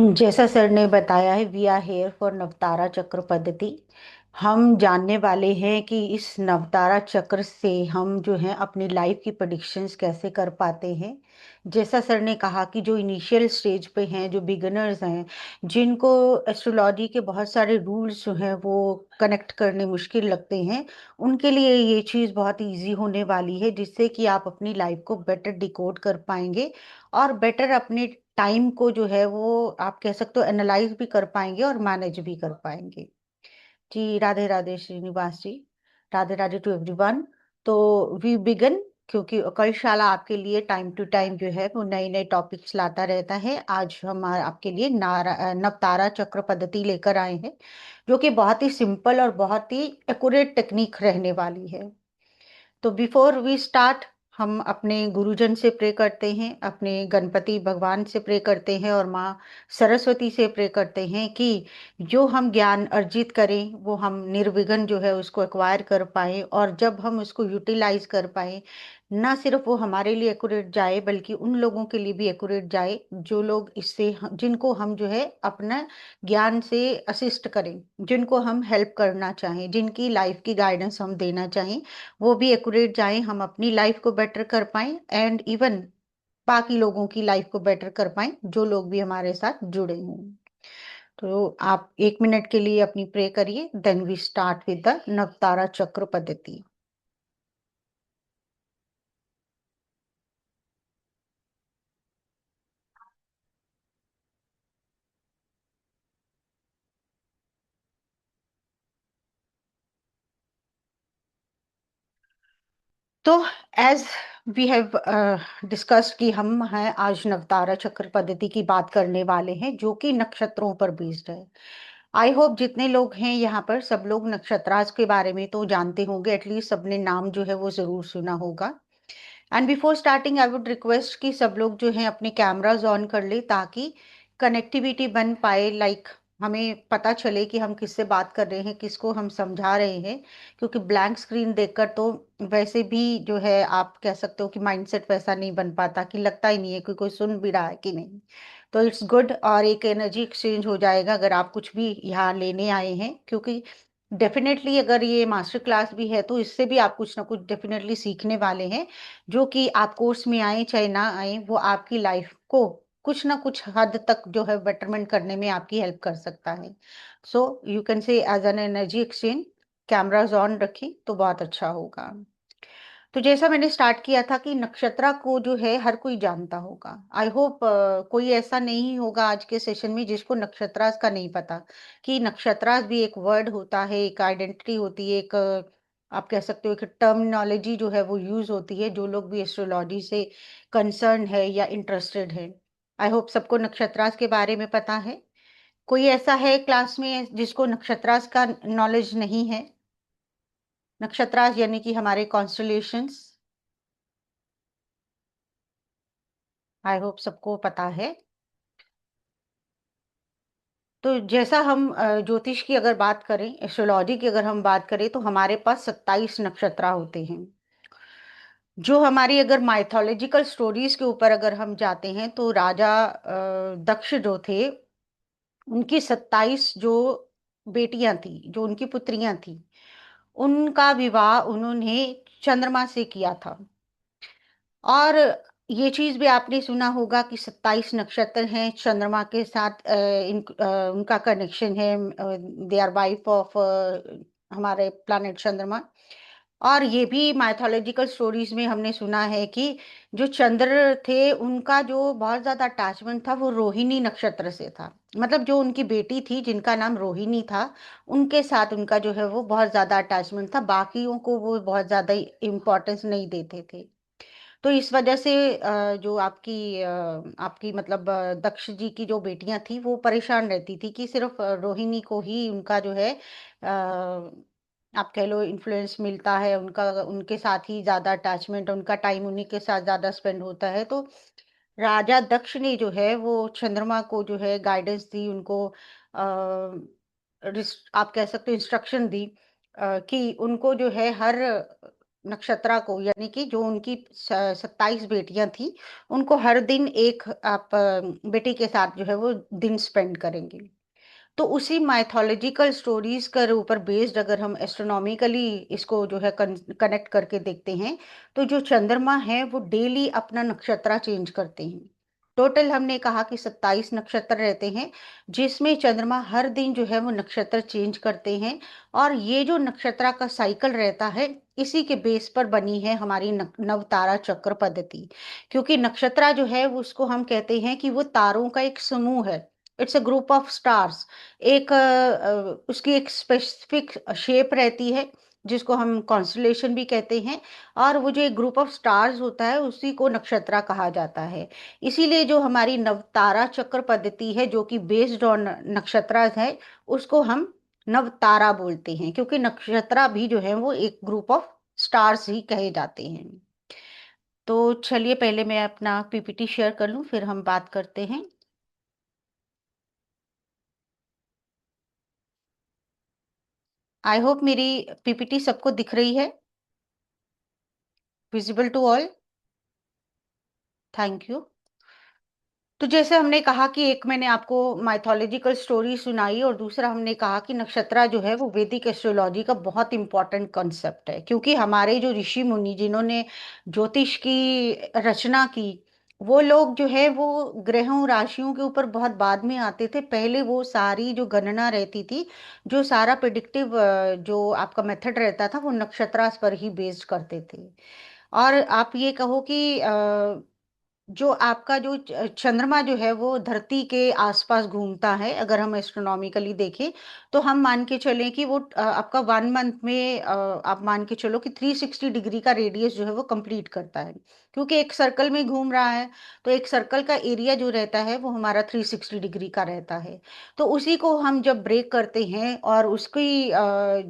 जैसा सर ने बताया है, वी आर हेयर फॉर नवतारा चक्र पद्धति। हम जानने वाले हैं कि इस नवतारा चक्र से हम जो है अपनी लाइफ की प्रेडिक्शंस कैसे कर पाते हैं। जैसा सर ने कहा कि जो इनिशियल स्टेज पे हैं, जो बिगिनर्स हैं, जिनको एस्ट्रोलॉजी के बहुत सारे रूल्स जो हैं वो कनेक्ट करने मुश्किल लगते हैं, उनके लिए ये चीज़ बहुत इजी होने वाली है, जिससे कि आप अपनी लाइफ को बेटर डिकोड कर पाएंगे और बेटर अपने टाइम को जो है वो आप कह सकते हो एनालाइज भी कर पाएंगे और मैनेज भी कर पाएंगे। जी, राधे राधे श्रीनिवास जी। Radhe Radhe to everyone. तो वी बिगन, क्योंकि कलशाला आपके लिए टाइम टू टाइम जो है वो नए नए टॉपिक्स लाता रहता है। आज हम आपके लिए नवतारा चक्र पद्धति लेकर आए हैं, जो कि बहुत ही सिंपल और बहुत ही एक्यूरेट टेक्निक रहने वाली है। तो बिफोर वी स्टार्ट, हम अपने गुरुजन से प्रे करते हैं, अपने गणपति भगवान से प्रे करते हैं और माँ सरस्वती से प्रे करते हैं कि जो हम ज्ञान अर्जित करें वो हम निर्विघ्न जो है उसको एक्वायर कर पाए, और जब हम उसको यूटिलाइज कर पाए, ना सिर्फ वो हमारे लिए एक्यूरेट जाए बल्कि उन लोगों के लिए भी एक्यूरेट जाए जो लोग जिनको हम जो है अपना ज्ञान से असिस्ट करें, जिनको हम हेल्प करना चाहें, जिनकी लाइफ की गाइडेंस हम देना चाहें, वो भी एक्यूरेट जाए, हम अपनी लाइफ को बेटर कर पाएं एंड इवन बाकी लोगों की लाइफ को बेटर कर पाएं जो लोग भी हमारे साथ जुड़े हों। तो आप 1 मिनट के लिए अपनी प्रे करिए, then we start with the नवतारा चक्र पद्धति। तो एज वी हैव डिस्कस्ड कि हम हैं आज नवतारा चक्र पद्धति की बात करने वाले हैं, जो कि नक्षत्रों पर बेस्ड है। आई होप जितने लोग हैं यहाँ पर सब लोग नक्षत्राज के बारे में तो जानते होंगे, एटलीस्ट सबने नाम जो है वो जरूर सुना होगा। And before starting I would request कि सब लोग जो हैं अपने कैमराज ऑन कर ले, ताकि कनेक्टिविटी बन पाए, लाइक हमें पता चले कि हम किससे बात कर रहे हैं, किसको हम समझा रहे हैं। क्योंकि ब्लैंक स्क्रीन देखकर तो वैसे भी जो है आप कह सकते हो कि माइंडसेट वैसा नहीं बन पाता, कि लगता ही नहीं है कि कोई सुन भी रहा है कि नहीं। तो इट्स गुड, और एक एनर्जी एक्सचेंज हो जाएगा अगर आप कुछ भी यहाँ लेने आए हैं, क्योंकि डेफिनेटली अगर ये मास्टर क्लास भी है तो इससे भी आप कुछ ना कुछ डेफिनेटली सीखने वाले हैं, जो कि आप कोर्स में आए चाहे ना आए, वो आपकी लाइफ को कुछ ना कुछ हद तक जो है बेटरमेंट करने में आपकी हेल्प कर सकता है। So you can say as an energy exchange, cameras on रखें तो बहुत अच्छा होगा। तो जैसा मैंने स्टार्ट किया था कि नक्षत्रा को जो है हर कोई जानता होगा। आई होप कोई ऐसा नहीं होगा आज के सेशन में जिसको नक्षत्रास का नहीं पता, कि नक्षत्रास भी एक वर्ड होता है, एक आइडेंटिटी होती है, एक आप कह सकते हो एक टर्मिनोलॉजी जो है वो यूज होती है, जो लोग भी एस्ट्रोलॉजी से कंसर्न है या इंटरेस्टेड है। आई होप सबको नक्षत्रास के बारे में पता है। कोई ऐसा है क्लास में जिसको नक्षत्रास का नॉलेज नहीं है? नक्षत्रास यानी कि हमारे कॉन्स्टलेशंस, आई होप सबको पता है। तो जैसा हम ज्योतिष की अगर बात करें, एस्ट्रोलॉजी की अगर हम बात करें, तो हमारे पास 27 नक्षत्र होते हैं। जो हमारी अगर माइथोलॉजिकल स्टोरीज के ऊपर अगर हम जाते हैं, तो राजा दक्ष जो थे, उनकी 27 जो बेटियां थी, जो उनकी पुत्रियां थी, उनका विवाह उन्होंने चंद्रमा से किया था। और ये चीज भी आपने सुना होगा कि 27 नक्षत्र हैं चंद्रमा के साथ, उनका कनेक्शन है, दे आर वाइफ ऑफ हमारे प्लैनेट चंद्रमा। और ये भी माइथोलॉजिकल स्टोरीज में हमने सुना है कि जो चंद्र थे उनका जो बहुत ज्यादा अटैचमेंट था वो रोहिणी नक्षत्र से था। मतलब जो उनकी बेटी थी जिनका नाम रोहिणी था, उनके साथ उनका जो है वो बहुत ज्यादा अटैचमेंट था, बाकियों को वो बहुत ज्यादा इम्पोर्टेंस नहीं देते थे। तो इस वजह से जो आपकी मतलब दक्ष जी की जो बेटियां थी वो परेशान रहती थी कि सिर्फ रोहिणी को ही उनका जो है आप कह लो इन्फ्लुएंस मिलता है, उनका उनके साथ ही ज्यादा अटैचमेंट, उनका टाइम उन्हीं के साथ ज्यादा स्पेंड होता है। तो राजा दक्ष ने जो है वो चंद्रमा को जो है गाइडेंस दी, उनको आप कह सकते हो इंस्ट्रक्शन दी, कि उनको जो है हर नक्षत्रा को, यानी कि जो उनकी 27 बेटियां थी, उनको हर दिन एक आप बेटी के साथ जो है वो दिन स्पेंड करेंगे। तो उसी माइथोलॉजिकल स्टोरीज के ऊपर बेस्ड अगर हम एस्ट्रोनॉमिकली इसको जो है कनेक्ट करके देखते हैं, तो जो चंद्रमा है वो डेली अपना नक्षत्र चेंज करते हैं। टोटल हमने कहा कि 27 नक्षत्र रहते हैं, जिसमें चंद्रमा हर दिन जो है वो नक्षत्र चेंज करते हैं। और ये जो नक्षत्र का साइकिल रहता है, इसी के बेस पर बनी है हमारी नवतारा चक्र पद्धति। क्योंकि नक्षत्र जो है वो उसको हम कहते हैं कि वो तारों का एक समूह है। It's a group of stars. एक उसकी एक स्पेसिफिक शेप रहती है, जिसको हम कॉन्स्टलेशन भी कहते हैं। और वो जो एक ग्रुप ऑफ स्टार्स होता है, उसी को नक्षत्र कहा जाता है। इसीलिए जो हमारी नवतारा चक्र पद्धति है, जो कि बेस्ड ऑन नक्षत्र है, उसको हम नवतारा बोलते हैं, क्योंकि नक्षत्र भी जो है वो एक ग्रुप ऑफ स्टार्स ही कहे जाते हैं। तो चलिए पहले मैं अपना पीपीटी शेयर कर लूं, फिर हम बात करते हैं। आई होप मेरी पीपीटी सबको दिख रही है, visible to all. Thank you. तो जैसे हमने कहा कि एक मैंने आपको माइथोलॉजिकल स्टोरी सुनाई, और दूसरा हमने कहा कि नक्षत्र जो है वो वैदिक एस्ट्रोलॉजी का बहुत इंपॉर्टेंट कॉन्सेप्ट है। क्योंकि हमारे जो ऋषि मुनि जिन्होंने ज्योतिष की रचना की, वो लोग जो है वो ग्रहों राशियों के ऊपर बहुत बाद में आते थे। पहले वो सारी जो गणना रहती थी, जो सारा प्रिडिक्टिव जो आपका मेथड रहता था, वो नक्षत्र पर ही बेस्ड करते थे। और आप ये कहो कि जो आपका जो चंद्रमा जो है वो धरती के आसपास घूमता है, अगर हम एस्ट्रोनॉमिकली देखें, तो हम मान के चलें कि वो आपका 1 मंथ में आप मान के चलो कि 360 डिग्री का रेडियस जो है वो कंप्लीट करता है। क्योंकि एक सर्कल में घूम रहा है, तो एक सर्कल का एरिया जो रहता है वो हमारा 360 डिग्री का रहता है। तो उसी को हम जब ब्रेक करते हैं और उसकी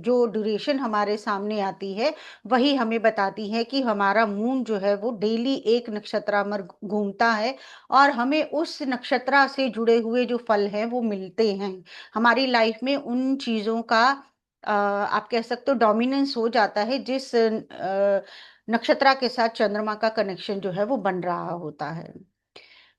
जो ड्यूरेशन हमारे सामने आती है, वही हमें बताती है कि हमारा मून जो है वो डेली एक नक्षत्र में घूमता है। और हमें उस नक्षत्र से जुड़े हुए जो फल हैं वो मिलते हैं। हमारी लाइफ में उन चीजों का आप कह सकते हो डोमिनेंस हो जाता है, जिस नक्षत्र के साथ चंद्रमा का कनेक्शन जो है वो बन रहा होता है।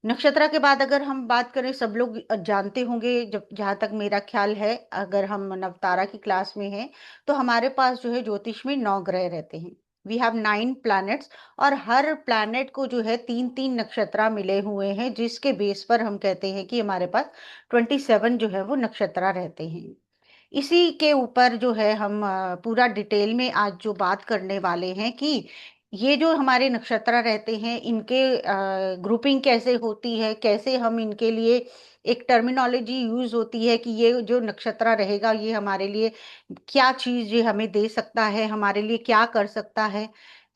नक्षत्र के बाद अगर हम बात करें, सब लोग जानते होंगे, जब जहाँ तक मेरा ख्याल है, अगर हम नवतारा की क्लास में हैं, तो हमारे पास जो है ज्योतिष में 9 ग्रह रहते हैं। We have 9 planets. और हर प्लैनेट को जो है 3 3 नक्षत्र मिले हुए हैं, जिसके बेस पर हम कहते हैं कि हमारे पास 27 जो है वो नक्षत्र रहते हैं। इसी के ऊपर जो है हम पूरा डिटेल में आज जो बात करने वाले हैं कि ये जो हमारे नक्षत्र रहते हैं, इनके ग्रुपिंग कैसे होती है, कैसे हम इनके लिए एक टर्मिनोलॉजी यूज होती है कि ये जो नक्षत्र रहेगा ये हमारे लिए क्या चीज ये हमें दे सकता है, हमारे लिए क्या कर सकता है।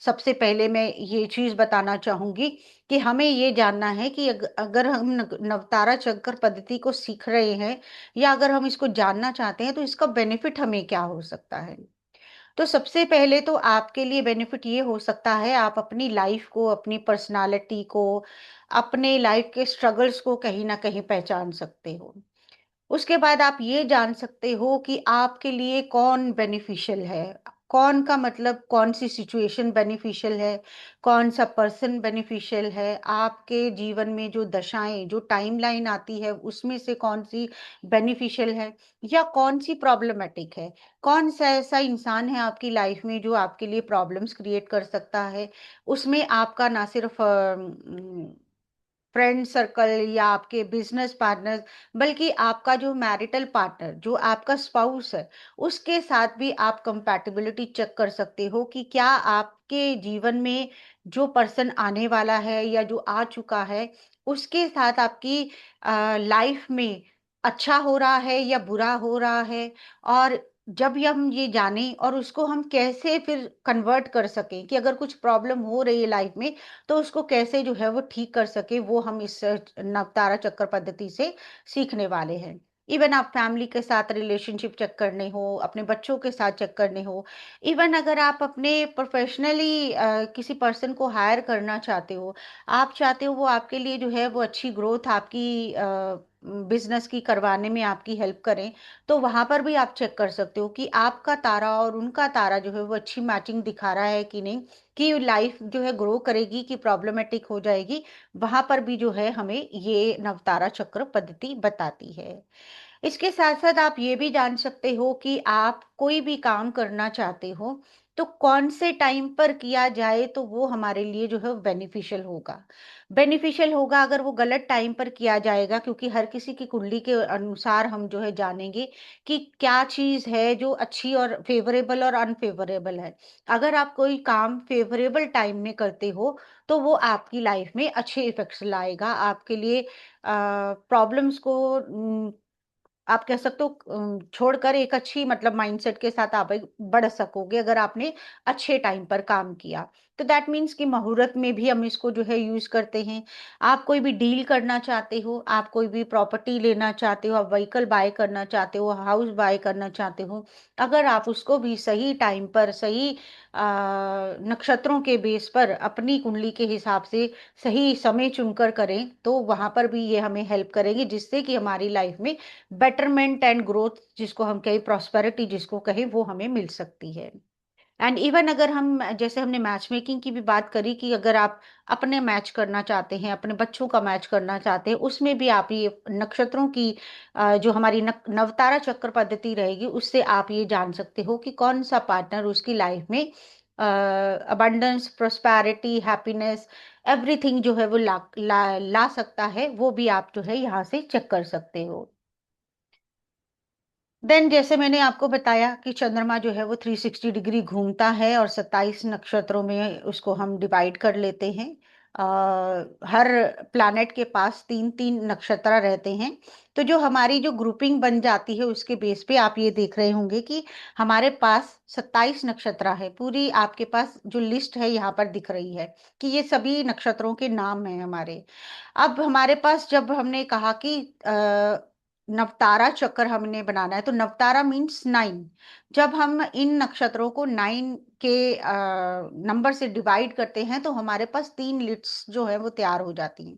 सबसे पहले मैं ये चीज बताना चाहूंगी कि हमें ये जानना है कि अगर हम नवतारा चक्र पद्धति को सीख रहे हैं, या अगर हम इसको जानना चाहते हैं, तो इसका बेनिफिट हमें क्या हो सकता है। तो सबसे पहले तो आपके लिए बेनिफिट ये हो सकता है, आप अपनी लाइफ को, अपनी पर्सनालिटी को, अपने लाइफ के स्ट्रगल्स को कहीं ना कहीं पहचान सकते हो। उसके बाद आप ये जान सकते हो कि आपके लिए कौन बेनिफिशियल है। कौन का मतलब कौन सी सिचुएशन बेनिफिशियल है, कौन सा पर्सन बेनिफिशियल है आपके जीवन में। जो दशाएं, जो टाइमलाइन आती है, उसमें से कौन सी बेनिफिशियल है, या कौन सी प्रॉब्लमेटिक है। कौन सा ऐसा इंसान है आपकी लाइफ में जो आपके लिए प्रॉब्लम्स क्रिएट कर सकता है। उसमें आपका ना सिर्फ फ्रेंड सर्कल या आपके बिजनेस पार्टनर, बल्कि आपका जो मैरिटल पार्टनर, जो आपका स्पाउस है, उसके साथ भी आप कंपैटिबिलिटी चेक कर सकते हो कि क्या आपके जीवन में जो पर्सन आने वाला है या जो आ चुका है, उसके साथ आपकी लाइफ में अच्छा हो रहा है या बुरा हो रहा है। और जब हम ये जानें और उसको हम कैसे फिर कन्वर्ट कर सकें कि अगर कुछ प्रॉब्लम हो रही है लाइफ में, तो उसको कैसे जो है वो ठीक कर सके, वो हम इस नवतारा चक्र पद्धति से सीखने वाले हैं। इवन आप फैमिली के साथ रिलेशनशिप चेक करने हो, अपने बच्चों के साथ चेक करने हो, इवन अगर आप अपने प्रोफेशनली किसी पर्सन को हायर करना चाहते हो, आप चाहते हो वो आपके लिए जो है वो अच्छी ग्रोथ आपकी बिजनेस की करवाने में आपकी हेल्प करें, तो वहां पर भी आप चेक कर सकते हो कि आपका तारा और उनका तारा जो है वो अच्छी मैचिंग दिखा रहा है कि नहीं, कि लाइफ जो है ग्रो करेगी कि प्रॉब्लमेटिक हो जाएगी। वहां पर भी जो है हमें ये नवतारा चक्र पद्धति बताती है। इसके साथ साथ आप ये भी जान सकते हो कि आप कोई भी काम करना चाहते हो तो कौन से टाइम पर किया जाए तो वो हमारे लिए जो है बेनिफिशियल होगा। बेनिफिशियल होगा अगर वो गलत टाइम पर किया जाएगा, क्योंकि हर किसी की कुंडली के अनुसार हम जो है जानेंगे कि क्या चीज है जो अच्छी और फेवरेबल और अनफेवरेबल है। अगर आप कोई काम फेवरेबल टाइम में करते हो तो वो आपकी लाइफ में अच्छे इफेक्ट्स लाएगा, आपके लिए प्रॉब्लम्स को आप कह सकते हो छोड़कर एक अच्छी मतलब माइंडसेट के साथ आप एक बढ़ सकोगे अगर आपने अच्छे टाइम पर काम किया। तो दैट मीन्स कि मुहूर्त में भी हम इसको जो है यूज करते हैं। आप कोई भी डील करना चाहते हो, आप कोई भी प्रॉपर्टी लेना चाहते हो, आप व्हीकल बाय करना चाहते हो, हाउस बाय करना चाहते हो, अगर आप उसको भी सही टाइम पर सही नक्षत्रों के बेस पर अपनी कुंडली के हिसाब से सही समय चुनकर करें तो वहां पर भी ये हमें हेल्प करेंगे, जिससे कि हमारी लाइफ में बेटरमेंट एंड ग्रोथ जिसको हम कहें, प्रॉस्पेरिटी जिसको कहें, वो हमें मिल सकती है। एंड इवन अगर हम जैसे हमने मैच मेकिंग की भी बात करी कि अगर आप अपने मैच करना चाहते हैं, अपने बच्चों का मैच करना चाहते हैं, उसमें भी आप ये नक्षत्रों की जो हमारी नवतारा चक्र पद्धति रहेगी उससे आप ये जान सकते हो कि कौन सा पार्टनर उसकी लाइफ में अबंडेंस, प्रोस्पैरिटी, हैप्पीनेस, एवरीथिंग जो है वो ला सकता है, वो भी आप जो है यहाँ से चेक कर सकते हो। देन जैसे मैंने आपको बताया कि चंद्रमा जो है वो 360 डिग्री घूमता है और 27 नक्षत्रों में उसको हम डिवाइड कर लेते हैं। हर प्लैनेट के पास तीन तीन नक्षत्र रहते हैं। तो जो हमारी जो ग्रुपिंग बन जाती है उसके बेस पे आप ये देख रहे होंगे कि हमारे पास 27 नक्षत्र है। पूरी आपके पास जो लिस्ट है यहाँ पर दिख रही है कि ये सभी नक्षत्रों के नाम हैं हमारे। अब हमारे पास जब हमने कहा कि नवतारा चक्र हमने बनाना है तो नवतारा मीन्स 9। जब हम इन नक्षत्रों को 9 के नंबर से डिवाइड करते हैं तो हमारे पास तीन लिस्ट्स जो है वो तैयार हो जाती हैं।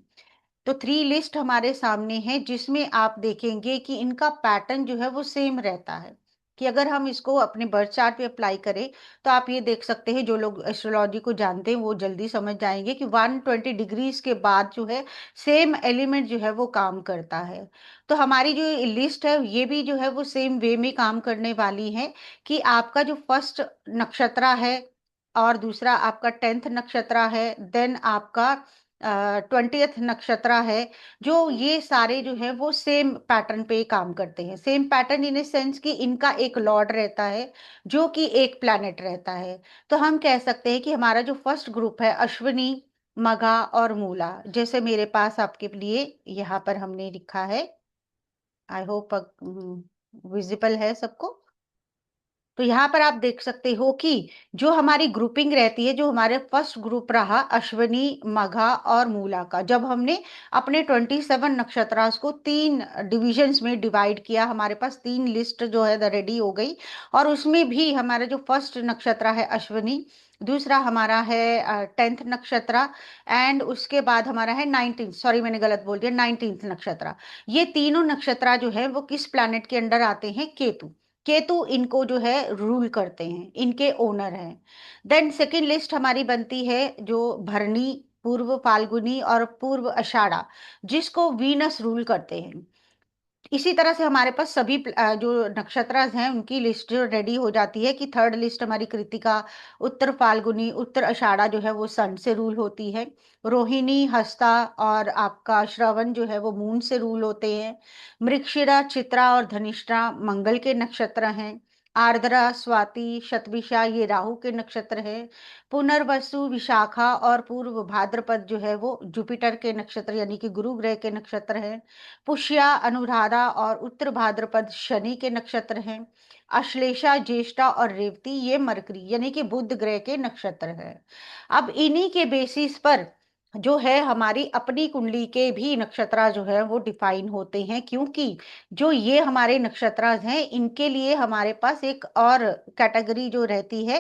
तो 3 लिस्ट हमारे सामने है जिसमें आप देखेंगे कि इनका पैटर्न जो है वो सेम रहता है। कि अगर हम इसको अपने बर्थ चार्ट पे अप्लाई करें तो आप ये देख सकते हैं, जो लोग एस्ट्रोलॉजी को जानते हैं वो जल्दी समझ जाएंगे कि 120 डिग्रीज के बाद जो है सेम एलिमेंट जो है वो काम करता है। तो हमारी जो लिस्ट है ये भी जो है वो सेम वे में काम करने वाली है कि आपका जो फर्स्ट नक्षत्र है और दूसरा आपका 10th नक्षत्र है, देन आपका 20th नक्षत्र है। जो ये सारे जो है वो सेम पैटर्न पे काम करते हैं। सेम पैटर्न इन सेंस कि इनका एक लॉर्ड रहता है जो कि एक प्लैनेट रहता है। तो हम कह सकते हैं कि हमारा जो फर्स्ट ग्रुप है अश्विनी, मघा और मूला, जैसे मेरे पास आपके लिए यहाँ पर हमने लिखा है। आई होप विजिबल है सबको। तो यहाँ पर आप देख सकते हो कि जो हमारी ग्रुपिंग रहती है, जो हमारे फर्स्ट ग्रुप रहा अश्विनी, मघा और मूला का, जब हमने अपने 27 नक्षत्रास को तीन डिविजन्स में डिवाइड किया, हमारे पास तीन लिस्ट जो है रेडी हो गई। और उसमें भी हमारा जो फर्स्ट नक्षत्र है अश्विनी, दूसरा हमारा है 10th नक्षत्र, एंड उसके बाद हमारा है 19th, सॉरी मैंने गलत बोल दिया, 19th नक्षत्र। ये तीनों नक्षत्र जो है वो किस प्लैनेट के अंडर आते हैं? केतु। केतु इनको जो है रूल करते हैं, इनके ओनर हैं। देन सेकंड लिस्ट हमारी बनती है जो भरणी, पूर्व फाल्गुनी और पूर्व आषाढ़ा, जिसको वीनस रूल करते हैं। इसी तरह से हमारे पास सभी जो नक्षत्र हैं उनकी लिस्ट जो रेडी हो जाती है कि थर्ड लिस्ट हमारी कृतिका, उत्तर फाल्गुनी, उत्तर आषाढ़ा जो है वो सन से रूल होती है। रोहिणी, हस्ता और आपका श्रवण जो है वो मून से रूल होते हैं। मृगशिरा, चित्रा और धनिष्ठा मंगल के नक्षत्र हैं। आर्द्रा, स्वाति, शतभिषा ये राहु के नक्षत्र हैं। पुनर्वसु, विशाखा और पूर्व भाद्रपद जो है वो जुपिटर के नक्षत्र यानी कि गुरु ग्रह के नक्षत्र हैं। पुष्या, अनुराधा और उत्तर भाद्रपद शनि के नक्षत्र हैं। अश्लेषा, ज्येष्ठा और रेवती ये मरकरी यानी कि बुध ग्रह के नक्षत्र हैं। अब इन्हीं के बेसिस पर जो है हमारी अपनी कुंडली के भी नक्षत्र जो है वो डिफाइन होते हैं, क्योंकि जो ये हमारे नक्षत्र हैं इनके लिए हमारे पास एक और कैटेगरी जो रहती है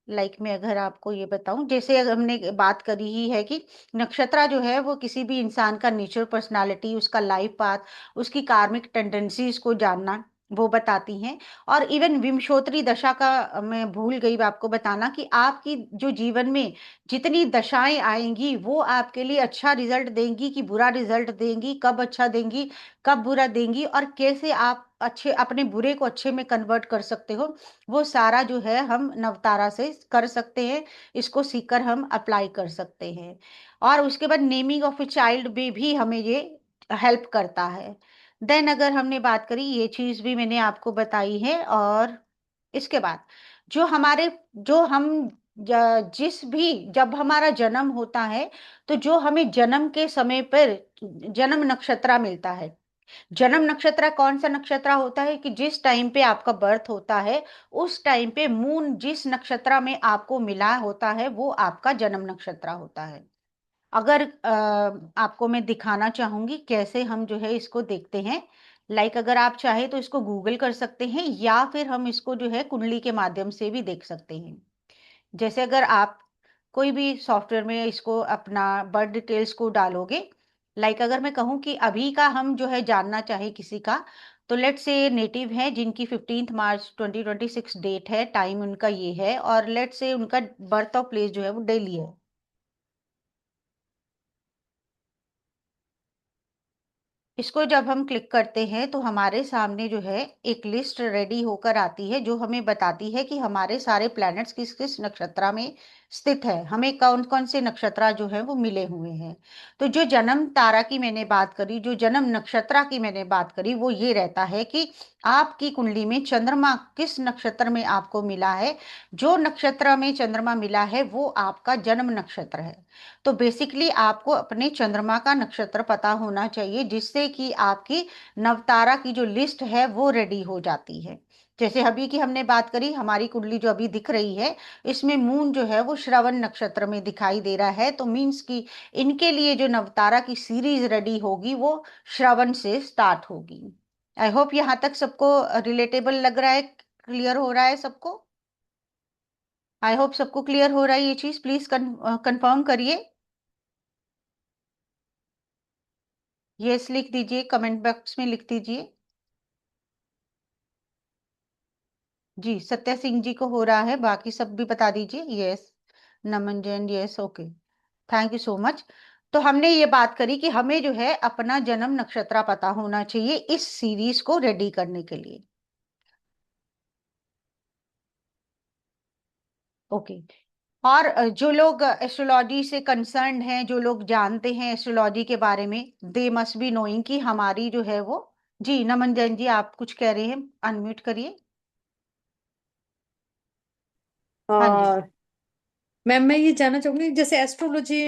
लाइक मैं अगर आपको ये बताऊं, जैसे अगर हमने बात करी ही है कि नक्षत्र जो है वो किसी भी इंसान का नेचर, पर्सनालिटी, उसका लाइफ पाथ, उसकी कार्मिक टेंडेंसीज को जानना वो बताती हैं। और इवन विंशोत्तरी दशा का मैं भूल गई आपको बताना कि आपकी जो जीवन में जितनी दशाएं आएंगी वो आपके लिए अच्छा रिजल्ट देंगी कि बुरा रिजल्ट देंगी, कब अच्छा देंगी, कब बुरा देंगी, और कैसे आप अच्छे अपने बुरे को अच्छे में कन्वर्ट कर सकते हो, वो सारा जो है हम नवतारा से कर सकते हैं। इसको सीखकर हम अप्लाई कर सकते हैं। और उसके बाद नेमिंग ऑफ ए चाइल्ड में भी हमें ये हेल्प करता है। देन अगर हमने बात करी, ये चीज भी मैंने आपको बताई है। और इसके बाद जो हमारे जो हम जिस भी जब हमारा जन्म होता है, तो जो हमें जन्म के समय पर जन्म नक्षत्र मिलता है। जन्म नक्षत्र कौन सा नक्षत्र होता है कि जिस टाइम पे आपका बर्थ होता है, उस टाइम पे मून जिस नक्षत्र में आपको मिला होता है वो आपका जन्म नक्षत्र होता है। अगर आपको मैं दिखाना चाहूंगी कैसे हम जो है इसको देखते हैं। लाइक अगर आप चाहे तो इसको गूगल कर सकते हैं, या फिर हम इसको जो है कुंडली के माध्यम से भी देख सकते हैं। जैसे अगर आप कोई भी सॉफ्टवेयर में इसको अपना बर्थ डिटेल्स को डालोगे, लाइक अगर मैं कहूँ कि अभी का हम जो है जानना चाहे किसी का, तो लेट से नेटिव है जिनकी 15 मार्च 2026 डेट है, टाइम उनका ये है, और लेट से उनका बर्थ ऑफ प्लेस जो है वो दिल्ली है। इसको जब हम क्लिक करते हैं तो हमारे सामने जो है एक लिस्ट रेडी होकर आती है, जो हमें बताती है कि हमारे सारे प्लैनेट्स किस किस नक्षत्र में स्थित है, हमें कौन कौन से नक्षत्र जो है वो मिले हुए हैं। तो जो जन्म तारा की मैंने बात करी, जो जन्म नक्षत्र की मैंने बात करी, वो ये रहता है कि आपकी कुंडली में चंद्रमा किस नक्षत्र में आपको मिला है। जो नक्षत्र में चंद्रमा मिला है वो आपका जन्म नक्षत्र है। तो बेसिकली आपको अपने चंद्रमा का नक्षत्र पता होना चाहिए, जिससे कि आपकी नवतारा की जो लिस्ट है वो रेडी हो जाती है। जैसे अभी की हमने बात करी, हमारी कुंडली जो अभी दिख रही है, इसमें मून जो है वो श्रवण नक्षत्र में दिखाई दे रहा है, तो मीन्स कि इनके लिए जो नवतारा की सीरीज रेडी होगी वो श्रवण से स्टार्ट होगी। आई होप यहाँ तक सबको रिलेटेबल लग रहा है, क्लियर हो रहा है सबको। आई होप सबको क्लियर हो रहा है ये चीज, प्लीज कंफर्म करिए। यस लिख दीजिए, कमेंट बॉक्स में लिख दीजिए। जी, सत्या सिंह जी को हो रहा है, बाकी सब भी बता दीजिए। Yes, Naman Jain, yes, okay, thank you so much. तो हमने ये बात करी कि हमें जो है अपना जन्म नक्षत्र पता होना चाहिए इस सीरीज को रेडी करने के लिए। ओके। और जो लोग एस्ट्रोलॉजी से कंसर्न हैं, जो लोग जानते हैं एस्ट्रोलॉजी के बारे में, दे मस्ट बी नोइंग कि हमारी जो है वो। जी नमन जैन जी, आप कुछ कह रहे हैं, अनम्यूट करिए। हाँ जी। मैम मैं ये जानना चाहूंगी, जैसे एस्ट्रोलॉजी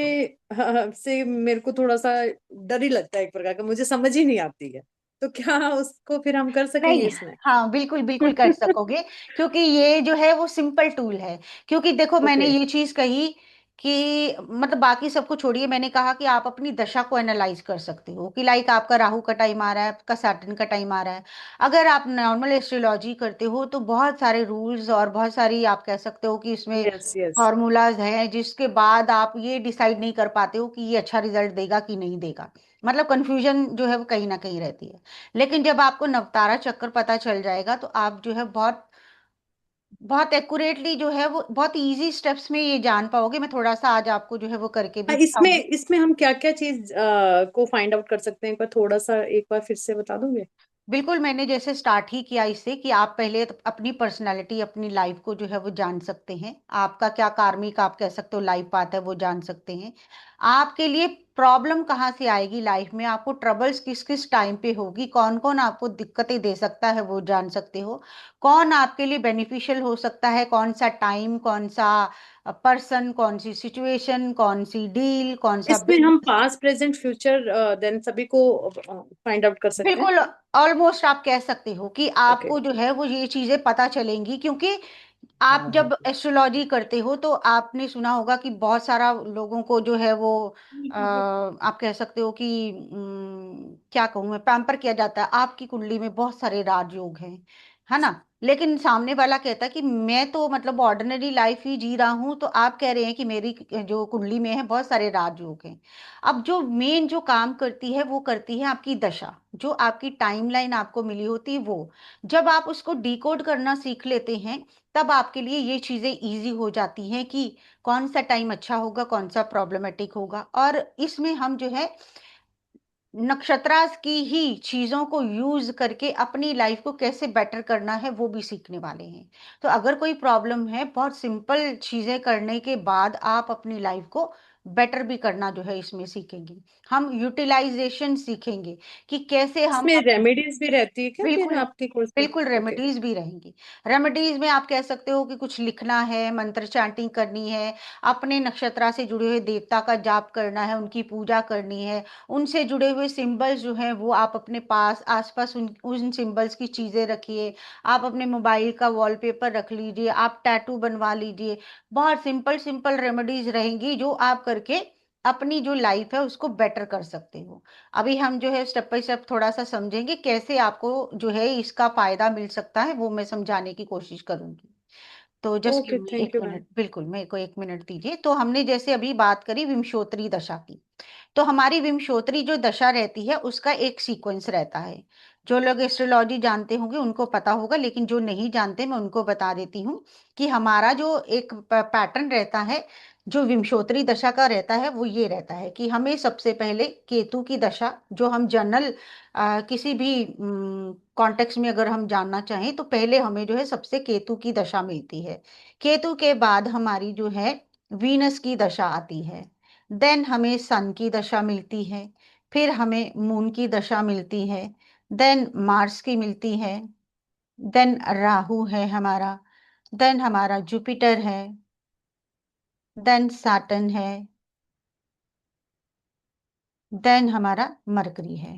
से मेरे को थोड़ा सा डर ही लगता है, एक प्रकार का मुझे समझ ही नहीं आती है। तो क्या उसको फिर हम कर सकेंगे नहीं, इसमें? हाँ बिल्कुल बिल्कुल कर सकोगे, क्योंकि ये जो है वो सिंपल टूल है। क्योंकि देखो मैंने ओके। ये चीज कही कि मतलब बाकी सबको छोड़िए, मैंने कहा कि आप अपनी दशा को एनालाइज कर सकते हो कि लाइक आपका राहु का टाइम आ रहा है, आपका सैटर्न का टाइम आ रहा है। अगर आप नॉर्मल एस्ट्रोलॉजी करते हो तो बहुत सारे रूल्स और बहुत सारी आप कह सकते हो कि इसमें यस यस। फॉर्मूलाज हैं, जिसके बाद आप ये डिसाइड नहीं कर पाते हो कि ये अच्छा रिजल्ट देगा कि नहीं देगा। मतलब कंफ्यूजन जो है वो कहीं ना कहीं रहती है। लेकिन जब आपको नवतारा चक्कर पता चल जाएगा तो आप जो है बहुत बहुत एक्यूरेटली जो है वो बहुत इजी स्टेप्स में ये जान पाओगे। मैं थोड़ा सा आज आपको जो है वो करके भी हाँ, इसमें दिखाऊंगी। इसमें हम क्या क्या चीज को फाइंड आउट कर सकते हैं, एक बार थोड़ा सा एक बार फिर से बता दोगे? बिल्कुल, मैंने जैसे स्टार्ट ही किया इससे कि आप पहले तो अपनी पर्सनालिटी, अपनी लाइफ को जो है वो जान सकते हैं। आपका क्या कार्मिक आप कह सकते हो लाइफ पाथ है वो जान सकते हैं। आपके लिए प्रॉब्लम कहाँ से आएगी लाइफ में, आपको ट्रबल्स किस किस टाइम पे होगी, कौन कौन आपको दिक्कतें दे सकता है वो जान सकते हो। कौन आपके लिए बेनिफिशियल हो सकता है, कौन सा टाइम, कौन सा पर्सन, कौन सी सिचुएशन, कौन सी डील, कौन सा इसमें हम business. Past present future then सभी को फाइंड आउट कर सकते हैं? बिल्कुल, ऑलमोस्ट आप कह सकते हो कि ओके। आपको जो है वो ये चीजें पता चलेंगी, क्योंकि आप जब एस्ट्रोलॉजी करते हो तो आपने सुना होगा कि बहुत सारा लोगों को जो है वो आप कह सकते हो कि क्या कहूँ मैं, पैम्पर किया जाता है। आपकी कुंडली में बहुत सारे राजयोग हैं, है ना। लेकिन सामने वाला कहता कि मैं तो मतलब ऑर्डिनरी लाइफ ही जी रहा हूं, तो आप कह रहे हैं कि मेरी जो कुंडली में है बहुत सारे राजयोग हैं। अब जो मेन जो काम करती है वो करती है आपकी दशा, जो आपकी टाइमलाइन आपको मिली होती है वो। जब आप उसको डिकोड करना सीख लेते हैं, तब आपके लिए ये चीजें इजी हो जाती हैं कि कौन सा टाइम अच्छा होगा, कौन सा प्रॉब्लमेटिक होगा। और इसमें हम जो है नक्षत्रास की ही चीजों को यूज करके अपनी लाइफ को कैसे बेटर करना है वो भी सीखने वाले हैं। तो अगर कोई प्रॉब्लम है, बहुत सिंपल चीजें करने के बाद आप अपनी लाइफ को बेटर भी करना जो है इसमें सीखेंगे। हम यूटिलाइजेशन सीखेंगे कि कैसे हम इसमें रेमेडीज भी रहती है क्या फिर बिल्कुल आपके कोर्स में? बिल्कुल ओके। रेमेडीज भी रहेंगी। रेमेडीज में आप कह सकते हो कि कुछ लिखना है, मंत्र चैंटिंग करनी है, अपने नक्षत्रा से जुड़े हुए देवता का जाप करना है, उनकी पूजा करनी है, उनसे जुड़े हुए सिंबल्स जो हैं वो आप अपने पास आसपास उन सिंबल्स की चीजें रखिए। आप अपने मोबाइल का वॉलपेपर रख लीजिए, आप टैटू बनवा लीजिए। बहुत सिंपल सिंपल रेमेडीज रहेंगी जो आप करके अपनी जो लाइफ है उसको बेटर कर सकते हो। अभी हम जो है स्टेप बाय स्टेप थोड़ा सा समझेंगे कैसे आपको जो है इसका फायदा मिल सकता है, वो मैं समझाने की कोशिश करूंगी। तो just give okay, me thank एक यू मैम। मिनट, बिल्कुल मेरे को एक मिनट दीजिए। तो हमने जैसे अभी बात करी विंशोत्तरी दशा की, तो हमारी विंशोत्तरी जो दशा रहती है उसका एक सीक्वेंस रहता है। जो लोग एस्ट्रोलॉजी जानते होंगे उनको पता होगा, लेकिन जो नहीं जानते मैं उनको बता देती हूँ कि हमारा जो एक पैटर्न रहता है जो विंशोत्तरी दशा का रहता है वो ये रहता है कि हमें सबसे पहले केतु की दशा, जो हम जनरल किसी भी कॉन्टेक्स्ट में अगर हम जानना चाहें तो पहले हमें जो है सबसे केतु की दशा मिलती है। केतु के बाद हमारी जो है वीनस की दशा आती है। देन हमें सन की दशा मिलती है। फिर हमें मून की दशा मिलती है। देन मार्स की मिलती है। देन राहु है हमारा। देन हमारा जुपिटर है। देन सैटर्न है। देन हमारा मरकरी है।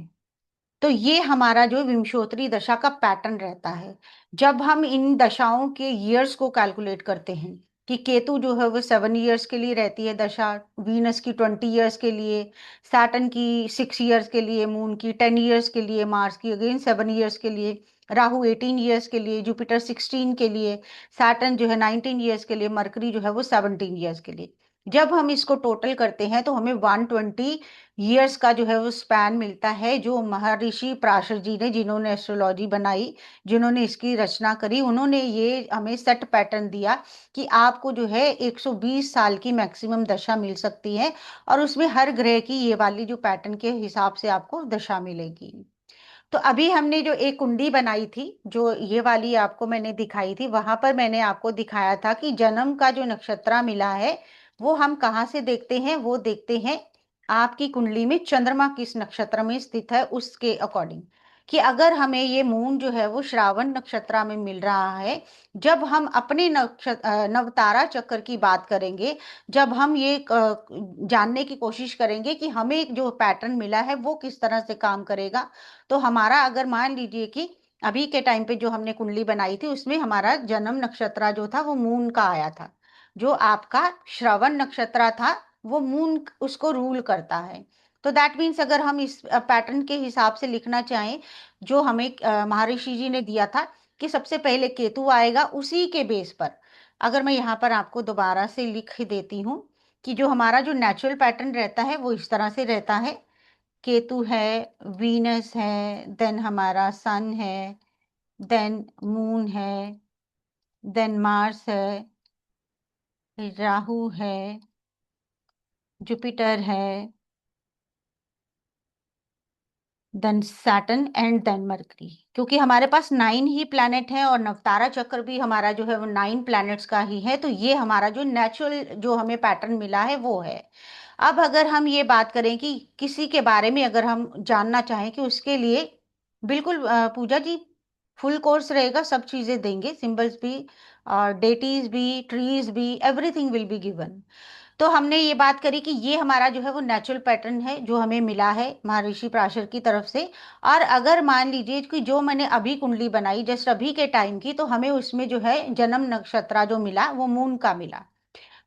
तो ये हमारा जो विंशोत्तरी दशा का पैटर्न रहता है। जब हम इन दशाओं के ईयर्स को कैलकुलेट करते हैं कि केतु जो है वो 7 ईयर्स के लिए रहती है दशा, वीनस की 20 ईयर्स के लिए, सैटर्न की 6 ईयर्स के लिए, मून की 10 ईयर्स के लिए, मार्स की अगेन 7 ईयर्स के लिए, राहु 18 ईयर्स के लिए, जुपिटर 16 के लिए, सैटर्न जो है 19 ईयर्स के लिए, मरकरी जो है वो 17 ईयर्स के लिए। जब हम इसको टोटल करते हैं तो हमें 120 ईयर्स का जो है वो स्पैन मिलता है, जो महर्षि पराशर जी ने, जिन्होंने एस्ट्रोलॉजी बनाई, जिन्होंने इसकी रचना करी, उन्होंने ये हमें सेट पैटर्न दिया कि आपको जो है 120 साल की मैक्सिमम दशा मिल सकती है। और उसमें हर ग्रह की ये वाली जो पैटर्न के हिसाब से आपको दशा मिलेगी। तो अभी हमने जो एक कुंडी बनाई थी, जो ये वाली आपको मैंने दिखाई थी, वहां पर मैंने आपको दिखाया था कि जन्म का जो नक्षत्र मिला है वो हम कहाँ से देखते हैं, वो देखते हैं आपकी कुंडली में चंद्रमा किस नक्षत्र में स्थित है उसके अकॉर्डिंग। कि अगर हमें ये मून जो है वो श्रावण नक्षत्र में मिल रहा है, जब हम अपने नक्षत्र नवतारा चक्र की बात करेंगे, जब हम ये जानने की कोशिश करेंगे कि हमें जो पैटर्न मिला है वो किस तरह से काम करेगा। तो हमारा अगर मान लीजिए कि अभी के टाइम पे जो हमने कुंडली बनाई थी उसमें हमारा जन्म नक्षत्र जो था वो मून का आया था। जो आपका श्रवण नक्षत्र था वो मून उसको रूल करता है। तो दैट मीन्स अगर हम इस पैटर्न के हिसाब से लिखना चाहें, जो हमें महर्षि जी ने दिया था कि सबसे पहले केतु आएगा, उसी के बेस पर अगर मैं यहाँ पर आपको दोबारा से लिख देती हूँ कि जो हमारा जो नेचुरल पैटर्न रहता है वो इस तरह से रहता है। केतु है, वीनस है, देन हमारा सन है, देन मून है, देन मार्स है, राहु है, जुपिटर है, then Saturn and then Mercury. क्योंकि हमारे पास 9 ही प्लैनेट हैं और नवतारा चक्र भी हमारा जो है वो 9 प्लैनेट्स का ही है, तो ये हमारा जो नेचुरल जो हमें पैटर्न मिला है वो है। अब अगर हम ये बात करें कि किसी के बारे में अगर हम जानना चाहें कि उसके लिए बिल्कुल पूजा जी फुल कोर्स रहेगा, सब चीजें देंगे, सिंबल्स भी, डेटीज भी, ट्रीज भी, एवरीथिंग विल बी गिवन। तो हमने ये बात करी कि ये हमारा जो है वो नेचुरल पैटर्न है जो हमें मिला है महर्षि पराशर की तरफ से। और अगर मान लीजिए कि जो मैंने अभी कुंडली बनाई जस्ट अभी के टाइम की, तो हमें उसमें जो है जन्म नक्षत्र जो मिला वो मून का मिला।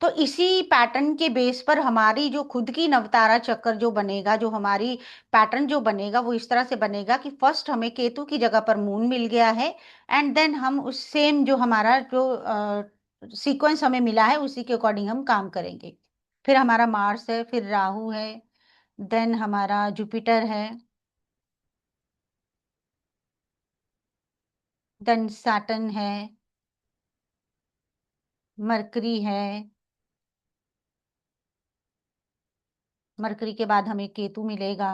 तो इसी पैटर्न के बेस पर हमारी जो खुद की नवतारा चक्र जो बनेगा, जो हमारी पैटर्न जो बनेगा वो इस तरह से बनेगा कि फर्स्ट हमें केतु की जगह पर मून मिल गया है, एंड देन हम उस सेम जो हमारा जो सीक्वेंस हमें मिला है उसी के अकॉर्डिंग हम काम करेंगे। फिर हमारा मार्स है, फिर राहु है, देन हमारा जुपिटर है, देन सैटर्न है, मरकरी है, मरकरी के बाद हमें केतु मिलेगा,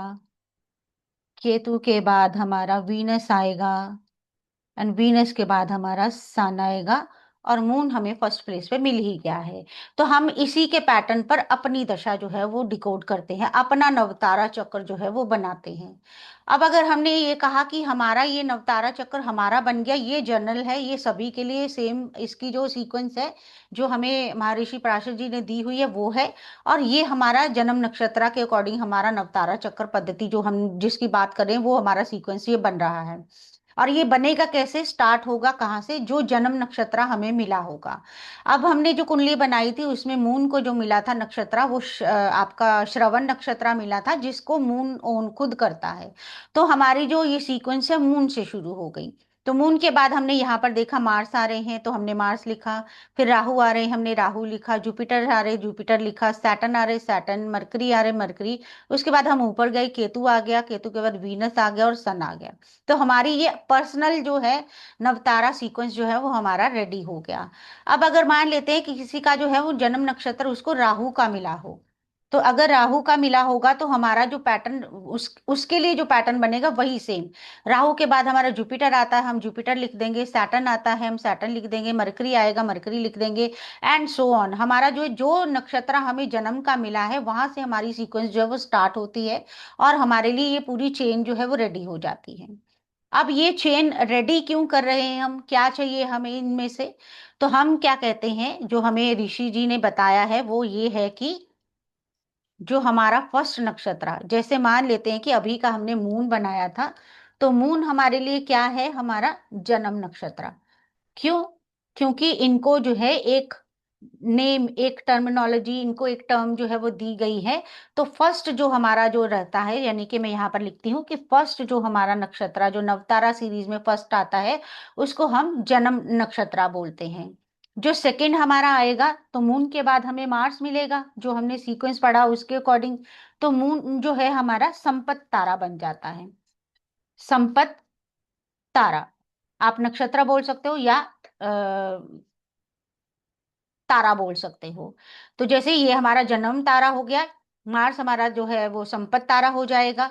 केतु के बाद हमारा वीनस आएगा, एंड वीनस के बाद हमारा सन आएगा, और मून हमें फर्स्ट प्लेस पे मिल ही गया है। तो हम इसी के पैटर्न पर अपनी दशा जो है वो डिकोड करते हैं, अपना नवतारा चक्र जो है वो बनाते हैं। अब अगर हमने ये कहा कि हमारा ये नवतारा चक्र हमारा बन गया, ये जनरल है, ये सभी के लिए सेम, इसकी जो सीक्वेंस है जो हमें महर्षि पराशर जी ने दी हुई है वो है, और ये हमारा जन्म नक्षत्र के अकॉर्डिंग हमारा नवतारा चक्र पद्धति जो हम जिसकी बात करें वो हमारा सीक्वेंस ये बन रहा है। और ये बनेगा कैसे, स्टार्ट होगा कहाँ से, जो जन्म नक्षत्र हमें मिला होगा। अब हमने जो कुंडली बनाई थी उसमें मून को जो मिला था नक्षत्र, वो आपका श्रवण नक्षत्र मिला था, जिसको मून ओन खुद करता है। तो हमारी जो ये सीक्वेंस है मून से शुरू हो गई। तो मून के बाद हमने यहाँ पर देखा मार्स आ रहे हैं तो हमने मार्स लिखा, फिर राहु आ रहे हैं हमने राहु लिखा, जुपिटर आ रहे जुपिटर लिखा, सैटर्न आ रहे सैटर्न, मरकरी आ रहे मरकरी। उसके बाद हम ऊपर गए, केतु आ गया, केतु के बाद वीनस आ गया और सन आ गया। तो हमारी ये पर्सनल जो है नवतारा सीक्वेंस जो है वो हमारा रेडी हो गया। अब अगर मान लेते हैं कि किसी का जो है वो जन्म नक्षत्र उसको राहु का मिला हो, तो अगर राहु का मिला होगा तो हमारा जो पैटर्न उसके लिए जो पैटर्न बनेगा वही सेम। राहु के बाद हमारा जुपिटर आता है, हम जुपिटर लिख देंगे, सैटर्न आता है हम सैटर्न लिख देंगे, मरकरी आएगा मरकरी लिख देंगे, एंड सो ऑन। हमारा जो जो नक्षत्र हमें जन्म का मिला है वहां से हमारी सीक्वेंस जो है वो स्टार्ट होती है, और हमारे लिए ये पूरी चेन जो है वो रेडी हो जाती है। अब ये चेन रेडी क्यों कर रहे हैं हम, क्या चाहिए हमें इनमें से, तो हम क्या कहते हैं, जो हमें ऋषि जी ने बताया है वो ये है कि जो हमारा फर्स्ट नक्षत्र, जैसे मान लेते हैं कि अभी का हमने मून बनाया था, तो मून हमारे लिए क्या है, हमारा जन्म नक्षत्र। क्यों, क्योंकि इनको जो है एक नेम, एक टर्मिनोलॉजी, इनको एक टर्म जो है वो दी गई है। तो फर्स्ट जो हमारा जो रहता है, यानी कि मैं यहाँ पर लिखती हूँ कि फर्स्ट जो हमारा नक्षत्र जो नवतारा सीरीज में फर्स्ट आता है उसको हम जन्म नक्षत्र बोलते हैं। जो सेकंड हमारा आएगा, तो मून के बाद हमें मार्स मिलेगा जो हमने सीक्वेंस पढ़ा उसके अकॉर्डिंग। तो मून जो है हमारा संपत तारा बन जाता है, संपत तारा। आप नक्षत्र बोल सकते हो या तारा बोल सकते हो। तो जैसे ये हमारा जन्म तारा हो गया, मार्स हमारा जो है वो संपत तारा हो जाएगा।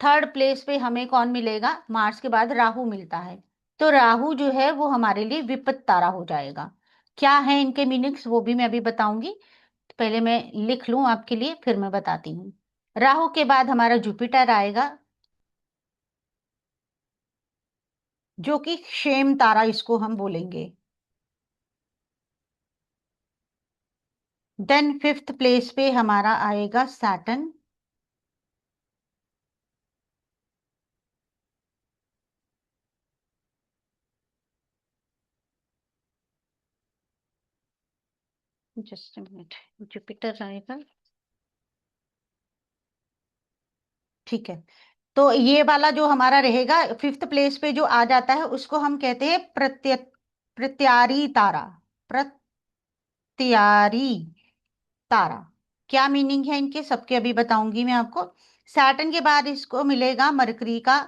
थर्ड प्लेस पे हमें कौन मिलेगा, मार्स के बाद राहु मिलता है। तो राहु जो है वो हमारे लिए विपत तारा हो जाएगा। क्या है इनके मीनिंग्स वो भी मैं अभी बताऊंगी, पहले मैं लिख लूं आपके लिए फिर मैं बताती हूँ। राहु के बाद हमारा जुपिटर आएगा, जो कि क्षेम तारा इसको हम बोलेंगे। देन फिफ्थ प्लेस पे हमारा आएगा सैटर्न। जस्ट मिनट, जुपिटर आएगा, ठीक है। तो ये वाला जो हमारा रहेगा फिफ्थ प्लेस पे जो आ जाता है उसको हम कहते हैं प्रत्यारी तारा, प्रत्यारी तारा। क्या मीनिंग है इनके सबके अभी बताऊंगी मैं आपको। सैटर्न के बाद इसको मिलेगा मरकरी का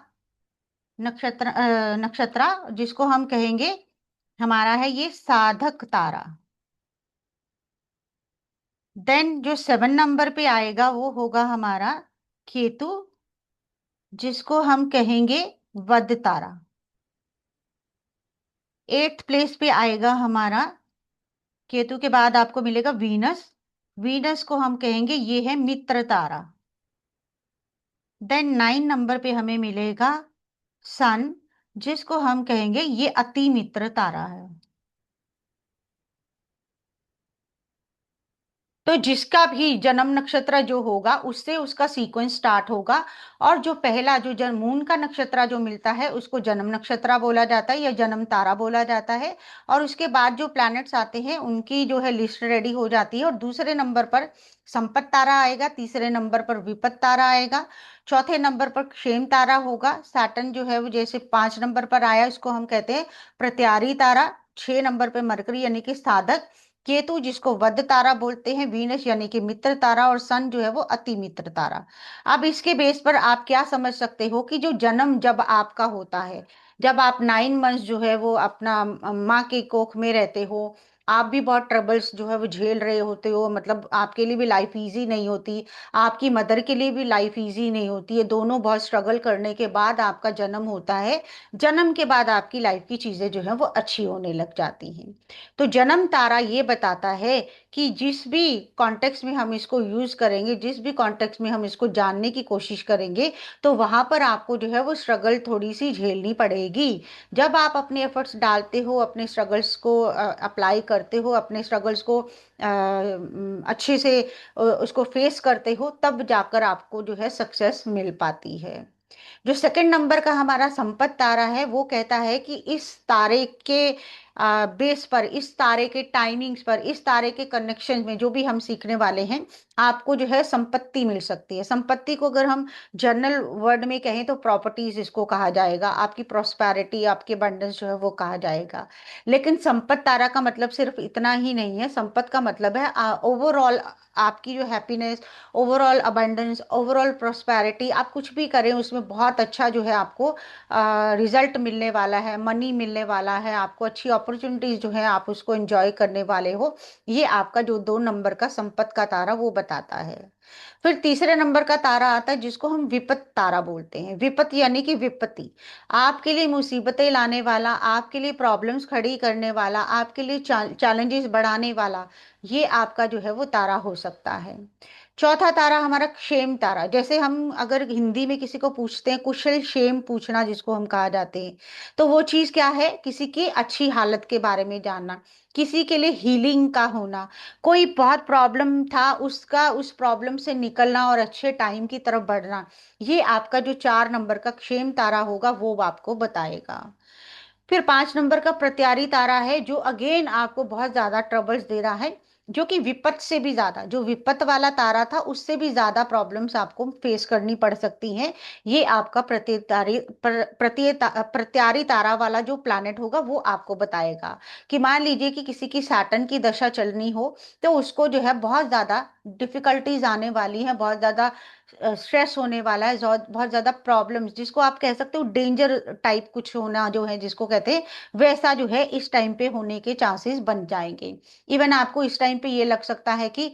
नक्षत्र जिसको हम कहेंगे हमारा है ये साधक तारा। देन जो 7 नंबर पे आएगा वो होगा हमारा केतु, जिसको हम कहेंगे वध तारा। 8th प्लेस पे आएगा हमारा, केतु के बाद आपको मिलेगा वीनस, वीनस को हम कहेंगे ये है मित्र तारा। देन 9 नंबर पे हमें मिलेगा सन, जिसको हम कहेंगे ये अति मित्र तारा है। तो जिसका भी जन्म नक्षत्र जो होगा उससे उसका सीक्वेंस स्टार्ट होगा। और जो पहला जो जन्म मून का नक्षत्र जो मिलता है उसको जन्म नक्षत्र बोला जाता है या जन्म तारा बोला जाता है। और उसके बाद जो प्लैनेट्स आते हैं उनकी जो है लिस्ट रेडी हो जाती है, और दूसरे नंबर पर संपत तारा आएगा, तीसरे नंबर पर विपत तारा आएगा, चौथे नंबर पर क्षेम तारा होगा। सैटर्न जो है वो जैसे 5 नंबर पर आया, उसको हम कहते हैं प्रत्यारी तारा। 6 नंबर पे मरकरी यानी कि साधक, केतु जिसको वध तारा बोलते हैं, वीनस यानी कि मित्र तारा, और सन जो है वो अति मित्र तारा। अब इसके बेस पर आप क्या समझ सकते हो कि जो जन्म जब आपका होता है, जब आप 9 मंथ्स जो है वो अपना माँ के कोख में रहते हो, आप भी बहुत ट्रबल्स जो है वो झेल रहे होते हो, मतलब आपके लिए भी लाइफ इजी नहीं होती, आपकी मदर के लिए भी लाइफ इजी नहीं होती है, दोनों बहुत स्ट्रगल करने के बाद आपका जन्म होता है। जन्म के बाद आपकी लाइफ की चीजें जो है वो अच्छी होने लग जाती हैं। तो जन्म तारा ये बताता है कि जिस भी कॉन्टेक्स्ट में हम इसको यूज करेंगे, जिस भी कॉन्टेक्स्ट में हम इसको जानने की कोशिश करेंगे, तो वहां पर आपको जो है वो स्ट्रगल थोड़ी सी झेलनी पड़ेगी। जब आप अपने एफर्ट्स डालते हो, अपने स्ट्रगल्स को अप्लाई करते हो, अपने स्ट्रगल्स को अच्छे से उसको फेस करते हो, तब जाकर आपको जो है सक्सेस मिल पाती है। जो सेकंड नंबर का हमारा संपत तारा है वो कहता है कि इस तारे के बेस पर, इस तारे के टाइमिंग्स पर, इस तारे के कनेक्शन में जो भी हम सीखने वाले हैं, आपको जो है संपत्ति मिल सकती है। संपत्ति को अगर हम जनरल वर्ड में कहें तो प्रॉपर्टीज इसको कहा जाएगा, आपकी प्रॉस्पेरिटी, आपके बंडल्स जो है वो कहा जाएगा। लेकिन संपत तारा का मतलब सिर्फ इतना ही नहीं है। संपत का मतलब है ओवरऑल आपकी जो happiness, overall abundance, overall prosperity, आप कुछ भी करें उसमें बहुत अच्छा जो है आपको रिजल्ट मिलने वाला है, मनी मिलने वाला है, आपको अच्छी अपॉर्चुनिटीज जो है आप उसको एंजॉय करने वाले हो। ये आपका जो 2 नंबर का संपत का तारा वो बताता है। फिर तीसरे नंबर का तारा आता है जिसको हम विपत तारा बोलते हैं। विपत यानी कि विपत्ति, आपके लिए मुसीबतें लाने वाला, आपके लिए प्रॉब्लम्स खड़ी करने वाला, आपके लिए चैलेंजेस बढ़ाने वाला, ये आपका जो है वो तारा हो सकता है। चौथा तारा हमारा क्षेम तारा, जैसे हम अगर हिंदी में किसी को पूछते हैं कुशल क्षेम पूछना जिसको हम कहा जाते हैं, तो वो चीज क्या है, किसी की अच्छी हालत के बारे में जानना, किसी के लिए हीलिंग का होना, कोई बहुत प्रॉब्लम था उसका, उस प्रॉब्लम से निकलना और अच्छे टाइम की तरफ बढ़ना, ये आपका जो 4 नंबर का क्षेम तारा होगा वो आपको बताएगा। फिर 5 नंबर का प्रत्यारी तारा है जो अगेन आपको बहुत ज्यादा ट्रबल्स दे रहा है, जो कि विपत से भी ज्यादा, जो विपत वाला तारा था उससे भी ज्यादा प्रॉब्लम्स आपको फेस करनी पड़ सकती हैं। ये आपका प्रत्यारी तारा वाला जो प्लैनेट होगा वो आपको बताएगा कि मान लीजिए कि किसी की सैटर्न की दशा चलनी हो, तो उसको जो है बहुत ज्यादा डिफिकल्टीज आने वाली हैं, बहुत ज्यादा स्ट्रेस होने वाला है, बहुत ज्यादा प्रॉब्लम्स, जिसको आप कह सकते हो डेंजर टाइप कुछ होना जो है जिसको कहते हैं, वैसा जो है इस टाइम पे होने के चांसेस बन जाएंगे। इवन आपको इस टाइम पे ये लग सकता है कि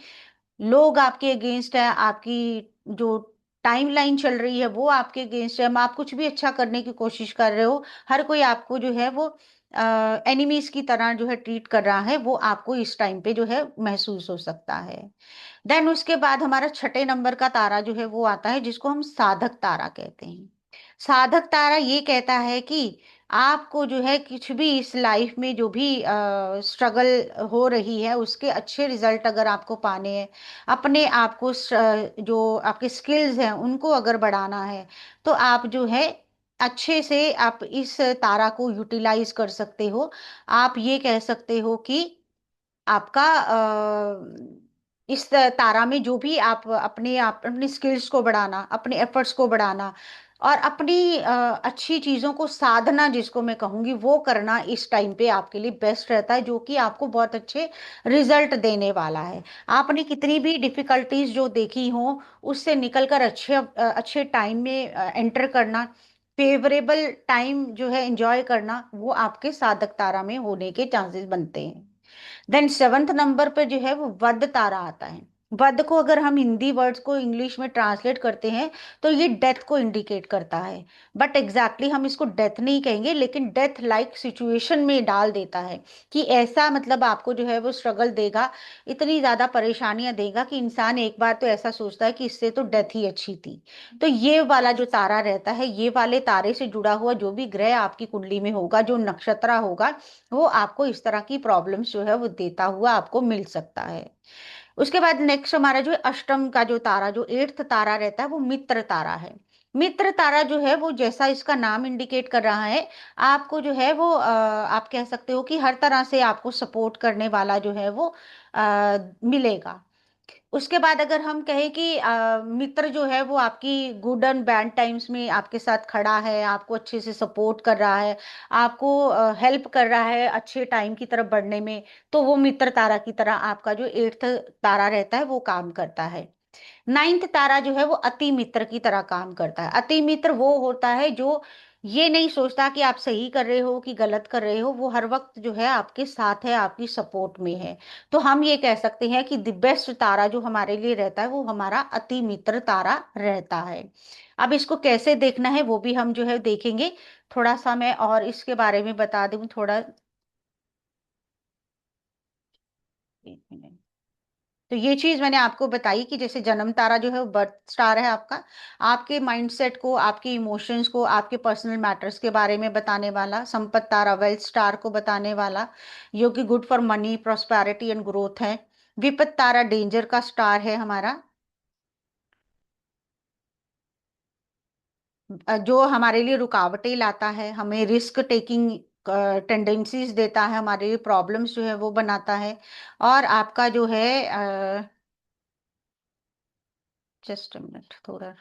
लोग आपके अगेंस्ट है, आपकी जो टाइम लाइन चल रही है वो आपके अगेंस्ट है, आप कुछ भी अच्छा करने की कोशिश कर रहे हो, हर कोई आपको जो है वो एनिमीज की तरह जो है ट्रीट कर रहा है, वो आपको इस टाइम पे जो है महसूस हो सकता है। देन उसके बाद हमारा छठे नंबर का तारा जो है वो आता है जिसको हम साधक तारा कहते हैं। साधक तारा ये कहता है कि आपको जो है कुछ भी इस लाइफ में जो भी स्ट्रगल हो रही है उसके अच्छे रिजल्ट अगर आपको पाने हैं, अपने आप को जो आपके स्किल्स हैं उनको अगर बढ़ाना है, तो आप जो है अच्छे से आप इस तारा को यूटिलाइज कर सकते हो। आप ये कह सकते हो कि आपका इस तारा में जो भी आप अपनी स्किल्स को बढ़ाना, अपने एफर्ट्स को बढ़ाना, और अपनी अच्छी चीजों को साधना जिसको मैं कहूंगी वो करना इस टाइम पे आपके लिए बेस्ट रहता है, जो कि आपको बहुत अच्छे रिजल्ट देने वाला है। आपने कितनी भी डिफिकल्टीज जो देखी हो उससे निकलकर अच्छे टाइम में एंटर करना, फेवरेबल टाइम जो है एंजॉय करना, वो आपके साधक तारा में होने के चांसेस बनते हैं। देन सेवंथ नंबर पे जो है वो वध तारा आता है। वध को अगर हम हिंदी वर्ड्स को इंग्लिश में ट्रांसलेट करते हैं तो ये डेथ को इंडिकेट करता है, बट एग्जैक्टली हम इसको डेथ नहीं कहेंगे, लेकिन डेथ लाइक सिचुएशन में डाल देता है कि ऐसा मतलब आपको जो है वो स्ट्रगल देगा, इतनी ज्यादा परेशानियां देगा कि इंसान एक बार तो ऐसा सोचता है कि इससे तो डेथ ही अच्छी थी। तो ये वाला जो तारा रहता है, ये वाले तारे से जुड़ा हुआ जो भी ग्रह आपकी कुंडली में होगा, जो नक्षत्र होगा, वो आपको इस तरह की प्रॉब्लम्स जो है वो देता हुआ आपको मिल सकता है। उसके बाद नेक्स्ट हमारा जो है अष्टम का जो तारा, जो एट्थ तारा रहता है, वो मित्र तारा है। मित्र तारा जो है वो, जैसा इसका नाम इंडिकेट कर रहा है, आपको जो है वो आप कह सकते हो कि हर तरह से आपको सपोर्ट करने वाला जो है वो मिलेगा। उसके बाद अगर हम कहें कि मित्र जो है वो आपकी गुड एंड बैड टाइम्स में आपके साथ खड़ा है, आपको अच्छे से सपोर्ट कर रहा है, आपको हेल्प कर रहा है अच्छे टाइम की तरफ बढ़ने में, तो वो मित्र तारा की तरह आपका जो एट्थ तारा रहता है वो काम करता है। नाइन्थ तारा जो है वो अति मित्र की तरह काम करता है। अति मित्र वो होता है जो ये नहीं सोचता कि आप सही कर रहे हो कि गलत कर रहे हो, वो हर वक्त जो है आपके साथ है, आपकी सपोर्ट में है। तो हम ये कह सकते हैं कि द बेस्ट तारा जो हमारे लिए रहता है वो हमारा अति मित्र तारा रहता है। अब इसको कैसे देखना है वो भी हम जो है देखेंगे। थोड़ा सा मैं और इसके बारे में बता दूं थोड़ा, एक मिनट। तो ये चीज मैंने आपको बताई कि जैसे जन्म तारा जो है वो बर्थ स्टार है आपका, आपके माइंडसेट को, आपके इमोशंस को, आपके पर्सनल मैटर्स के बारे में बताने वाला। संपत तारा वेल्थ स्टार को बताने वाला, जो कि good for money, prosperity and growth है। विपत तारा डेंजर का स्टार है हमारा, जो हमारे लिए रुकावटें लाता है, हमें रिस्क टेकिंग टेंडेंसीज देता है, हमारे लिए प्रॉब्लम्स जो है वो बनाता है। और आपका जो है जस्ट मिनट थोड़ा,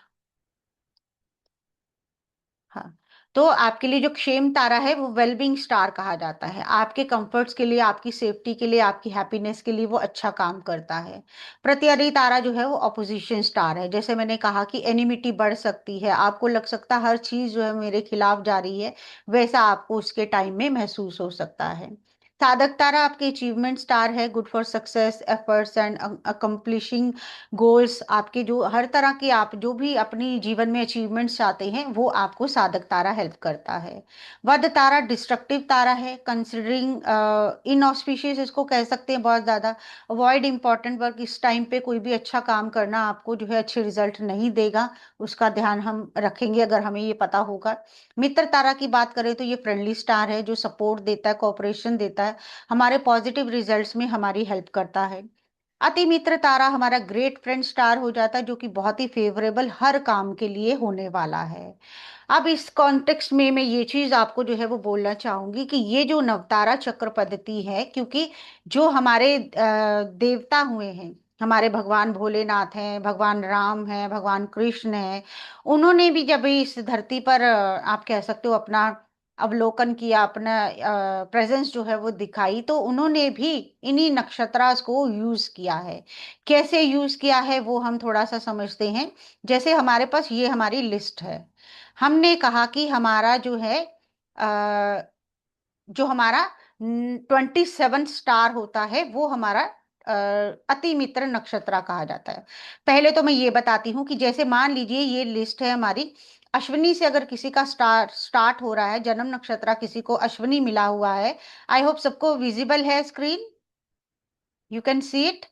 हाँ, तो आपके लिए जो क्षेम तारा है वो वेलबींग स्टार कहा जाता है। आपके कंफर्ट्स के लिए, आपकी सेफ्टी के लिए, आपकी हैप्पीनेस के लिए वो अच्छा काम करता है। प्रत्यरि तारा जो है वो अपोजिशन स्टार है। जैसे मैंने कहा कि एनिमिटी बढ़ सकती है, आपको लग सकता है हर चीज जो है मेरे खिलाफ जा रही है, वैसा आपको उसके टाइम में महसूस हो सकता है। साधक तारा आपके अचीवमेंट स्टार है, good for success, efforts and accomplishing goals. आपके जो हर तरह के आप जो भी अपनी जीवन में अचीवमेंट्स चाहते हैं वो आपको साधक तारा हेल्प करता है। वध तारा डिस्ट्रक्टिव तारा है, कंसिडरिंग इनऑस्पिशियस इसको कह सकते हैं बहुत ज्यादा। अवॉइड इंपॉर्टेंट वर्क, इस टाइम पे कोई भी अच्छा काम करना आपको जो है अच्छे रिजल्ट नहीं देगा, उसका ध्यान हम रखेंगे अगर हमें ये पता होगा। मित्र तारा की बात करें तो ये फ्रेंडली स्टार है, जो सपोर्ट देता है, कोऑपरेशन देता है, हमारे पॉजिटिव रिजल्ट्स में हमारी हेल्प करता है। अति मित्र तारा हमारा ग्रेट फ्रेंड स्टार हो जाता है, जो कि बहुत ही फेवरेबल हर काम के लिए होने वाला है। अब इस कॉन्टेक्स्ट में मैं ये चीज आपको जो है वो बोलना चाहूंगी कि ये जो नवतारा चक्र पद्धति है, क्योंकि जो हमारे देवता हुए हैं, हमारे भगवान भोलेनाथ हैं, भगवान राम हैं, भगवान कृष्ण हैं, उन्होंने भी जब इस धरती पर आप कह सकते हो अपना अवलोकन किया, अपना प्रेजेंस जो है वो दिखाई, तो उन्होंने भी इन्हीं नक्षत्रास को यूज किया है। कैसे यूज किया है वो हम थोड़ा सा समझते हैं। जैसे हमारे पास ये हमारी लिस्ट है, हमने कहा कि हमारा जो है जो हमारा 27 स्टार होता है वो हमारा अति मित्र नक्षत्र कहा जाता है। पहले तो मैं ये बताती हूँ कि जैसे मान लीजिए ये लिस्ट है हमारी, अश्विनी से अगर किसी का स्टार्ट हो रहा है, जन्म नक्षत्र किसी को अश्विनी मिला हुआ है, आई होप सबको विजिबल है screen, you can see it,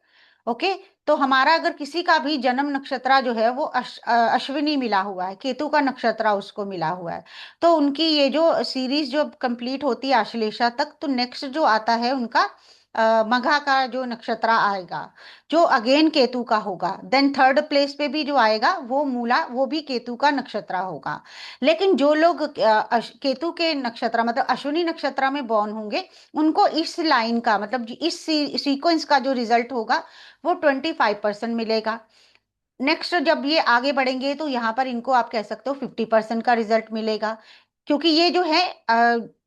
okay. तो हमारा अगर किसी का भी जन्म नक्षत्र जो है वो अश्विनी मिला हुआ है, केतु का नक्षत्र उसको मिला हुआ है, तो उनकी ये जो सीरीज जो कंप्लीट होती है आश्लेषा तक, तो नेक्स्ट जो आता है उनका मघा का जो नक्षत्र आएगा, जो अगेन केतु का होगा। देन थर्ड प्लेस पे भी जो आएगा वो मूला, वो भी केतु का नक्षत्र होगा। लेकिन जो लोग केतु के नक्षत्र मतलब अश्विनी नक्षत्र में बॉर्न होंगे, उनको इस लाइन का मतलब इस सीक्वेंस का जो रिजल्ट होगा वो 25% मिलेगा। नेक्स्ट जब ये आगे बढ़ेंगे तो यहाँ पर इनको आप कह सकते हो 50% का रिजल्ट मिलेगा। क्योंकि ये जो है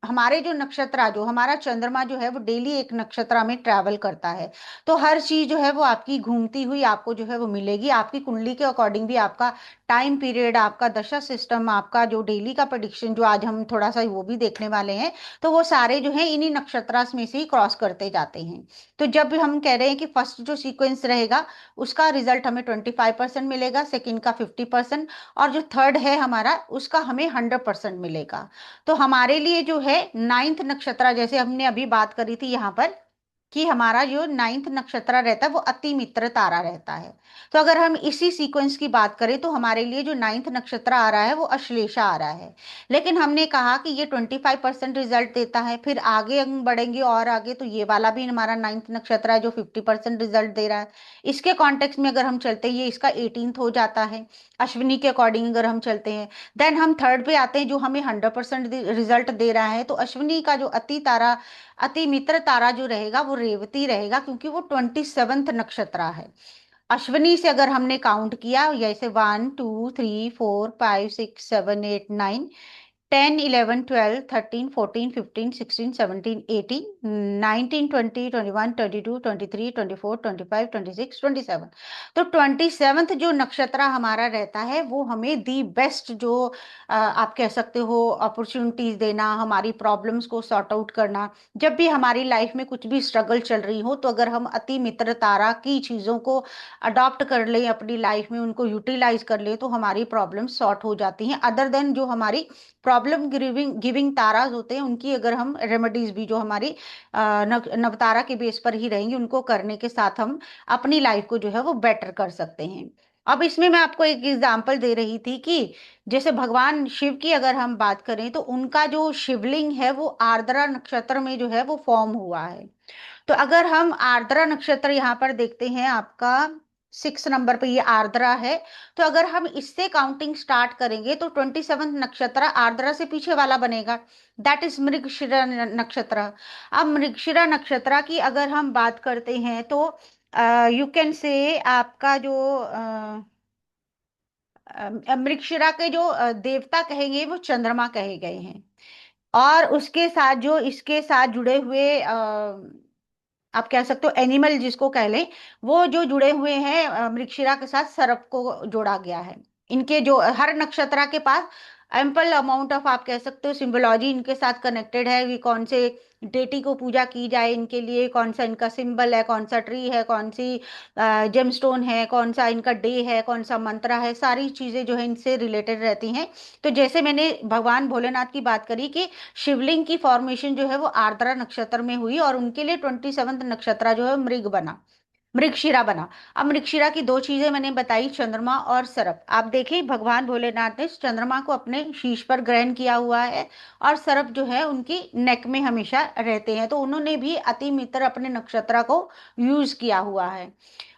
हमारे जो नक्षत्र, जो हमारा चंद्रमा जो है वो डेली एक नक्षत्र में ट्रैवल करता है, तो हर चीज जो है वो आपकी घूमती हुई आपको जो है वो मिलेगी। आपकी कुंडली के अकॉर्डिंग भी आपका टाइम पीरियड, आपका दशा सिस्टम, आपका जो डेली का प्रेडिक्शन जो आज हम थोड़ा सा वो भी देखने वाले हैं, तो वो सारे जो है इन्हीं नक्षत्र में से ही क्रॉस करते जाते हैं। तो जब भी हम कह रहे हैं कि फर्स्ट जो सीक्वेंस रहेगा उसका रिजल्ट हमें 25% मिलेगा, सेकंड का 50%, और जो थर्ड है हमारा उसका हमें 100% मिलेगा। तो हमारे लिए जो है नाइन्थ नक्षत्र, जैसे हमने अभी बात करी थी यहाँ पर कि हमारा जो नाइन्थ नक्षत्र रहता है वो अति मित्र तारा रहता है। तो अगर हम इसी सीक्वेंस की बात करें तो हमारे लिए जो नाइन्थ नक्षत्र आ रहा है वो अश्लेषा आ रहा है। लेकिन हमने कहा कि ये 25% रिजल्ट देता है, फिर आगे हम बढ़ेंगे और आगे तो ये वाला भी हमारा नाइन्थ नक्षत्र है जो 50% रिजल्ट दे रहा है। इसके कॉन्टेक्स्ट में अगर हम चलते हैं, ये इसका 18th हो जाता है अश्विनी के अकॉर्डिंग अगर हम चलते हैं। देन हम थर्ड पे आते हैं जो हमें 100% रिजल्ट दे रहा है। तो अश्विनी का जो अति मित्र तारा जो रहेगा वो रेवती रहेगा, क्योंकि वो 27th नक्षत्र है। अश्विनी से अगर हमने काउंट किया जैसे 1 2 3 4 5 6 7 8 9, 10 11 12 13 14 15 16 17 18 19 20 21 22 23 24 25 26 27। तो 27th जो नक्षत्र हमारा रहता है वो हमें दी बेस्ट जो आप कह सकते हो अपॉर्चुनिटीज देना, हमारी प्रॉब्लम्स को सॉर्ट आउट करना। जब भी हमारी लाइफ में कुछ भी स्ट्रगल चल रही हो तो अगर हम अति मित्र तारा की चीजों को अडॉप्ट कर लें अपनी लाइफ में, उनको यूटिलाइज कर लें, तो हमारी प्रॉब्लम सॉर्ट हो जाती हैं। अदर देन जो हमारी प्रॉब्लम गिविंग गिविंग ताराज होते हैं उनकी अगर हम रेमेडीज भी जो हमारी नवतारा के बेस पर ही रहेंगी उनको करने के साथ हम अपनी लाइफ को जो है वो बेटर कर सकते हैं। अब इसमें मैं आपको एक एग्जांपल दे रही थी कि जैसे भगवान शिव की अगर हम बात करें तो उनका जो शिवलिंग है वो आर्द्रा नक्षत्र में जो है वो फॉर्म हुआ है। तो अगर हम आर्द्रा नक्षत्र यहाँ पर देखते हैं आपका 6 नंबर पे ये आर्द्रा है। तो अगर हम इससे काउंटिंग स्टार्ट करेंगे तो 27th नक्षत्र आर्द्रा से पीछे वाला बनेगा, दैट इज मृगशिरा नक्षत्र। अब मृगशिरा नक्षत्र की अगर हम बात करते हैं तो यू कैन से आपका जो मृगशिरा के जो देवता कहेंगे वो चंद्रमा कहे गए हैं। और उसके साथ जो इसके साथ जुड़े हुए आप कह सकते हो एनिमल जिसको कह लें, वो जो जुड़े हुए हैं मृगशिरा के साथ सर्प को जोड़ा गया है। इनके जो हर नक्षत्र के पास एम्पल अमाउंट ऑफ आप कह सकते हो सिंबोलॉजी इनके साथ कनेक्टेड है कि कौन से डेटी को पूजा की जाए इनके लिए, कौन सा इनका सिंबल है, कौन सा ट्री है, कौन सी जेमस्टोन है, कौन सा इनका डे है, कौन सा मंत्र है, सारी चीजें जो है इनसे रिलेटेड रहती हैं। तो जैसे मैंने भगवान भोलेनाथ की बात करी कि शिवलिंग की फॉर्मेशन जो है वो आर्द्रा नक्षत्र में हुई और उनके लिए 27th नक्षत्र जो है मृगशिरा बना। अब मृगशिरा की दो चीजें मैंने बताई, चंद्रमा और सरप। आप देखें भगवान भोलेनाथ ने चंद्रमा को अपने शीश पर ग्रहण किया हुआ है और सरप जो है उनकी नेक में हमेशा रहते हैं, तो उन्होंने भी अति मित्र अपने नक्षत्र को यूज किया हुआ है।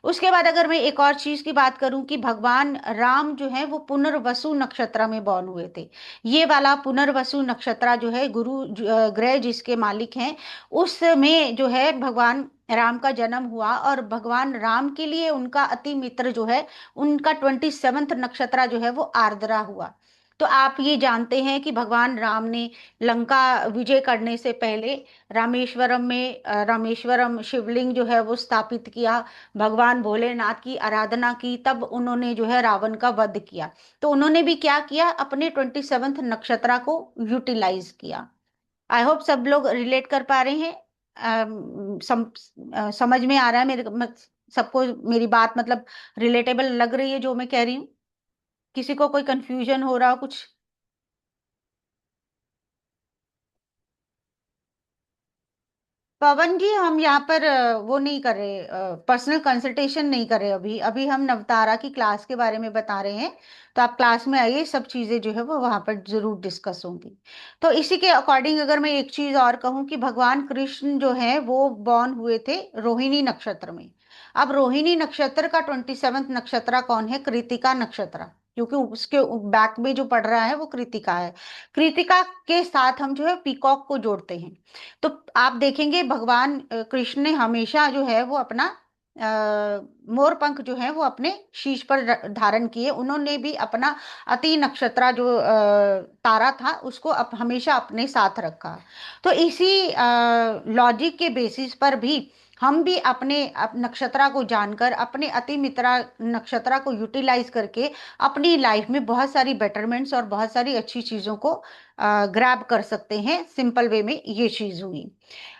उसके बाद अगर मैं एक और चीज की बात करूं कि भगवान राम जो है वो पुनर्वसु नक्षत्र में बॉर्न हुए थे। ये वाला पुनर्वसु नक्षत्र जो है ग्रह जिसके मालिक हैं उसमें जो है भगवान राम का जन्म हुआ और भगवान राम के लिए उनका अति मित्र जो है उनका 27th नक्षत्र जो है वो आर्द्रा हुआ। तो आप ये जानते हैं कि भगवान राम ने लंका विजय करने से पहले रामेश्वरम में रामेश्वरम शिवलिंग जो है वो स्थापित किया, भगवान भोलेनाथ की आराधना की, तब उन्होंने जो है रावण का वध किया। तो उन्होंने भी क्या किया, अपने 27th नक्षत्र को यूटिलाइज किया। आई होप सब लोग रिलेट कर पा रहे हैं। समझ में आ रहा है सबको मेरी बात मतलब रिलेटेबल लग रही है जो मैं कह रही हूँ? किसी को कोई कंफ्यूजन हो रहा हो कुछ? पवन जी हम यहाँ पर वो नहीं कर रहे, पर्सनल कंसल्टेशन नहीं कर रहे। अभी अभी हम नवतारा की क्लास के बारे में बता रहे हैं। तो आप क्लास में आइए, सब चीजें जो है वो वहां पर जरूर डिस्कस होंगी। तो इसी के अकॉर्डिंग अगर मैं एक चीज और कहूँ कि भगवान कृष्ण जो है वो बॉर्न हुए थे रोहिणी नक्षत्र में। अब रोहिणी नक्षत्र का 27th नक्षत्र कौन है? कृतिका नक्षत्र, क्योंकि उसके बैक में जो पड़ रहा है वो कृतिका है। कृतिका के साथ हम जो है पीकॉक को जोड़ते हैं। तो आप देखेंगे भगवान कृष्ण ने हमेशा जो है वो अपना मोर पंख जो है वो अपने शीश पर धारण किए। उन्होंने भी अपना अति नक्षत्र जो तारा था उसको हमेशा अपने साथ रखा। तो इसी लॉजिक के बेसिस पर भी हम भी अपने नक्षत्र को जानकर अपने अति मित्रा नक्षत्र को यूटिलाइज करके अपनी लाइफ में बहुत सारी बेटरमेंट्स और बहुत सारी अच्छी चीजों को ग्रैब कर सकते हैं। सिंपल वे में ये चीज हुई।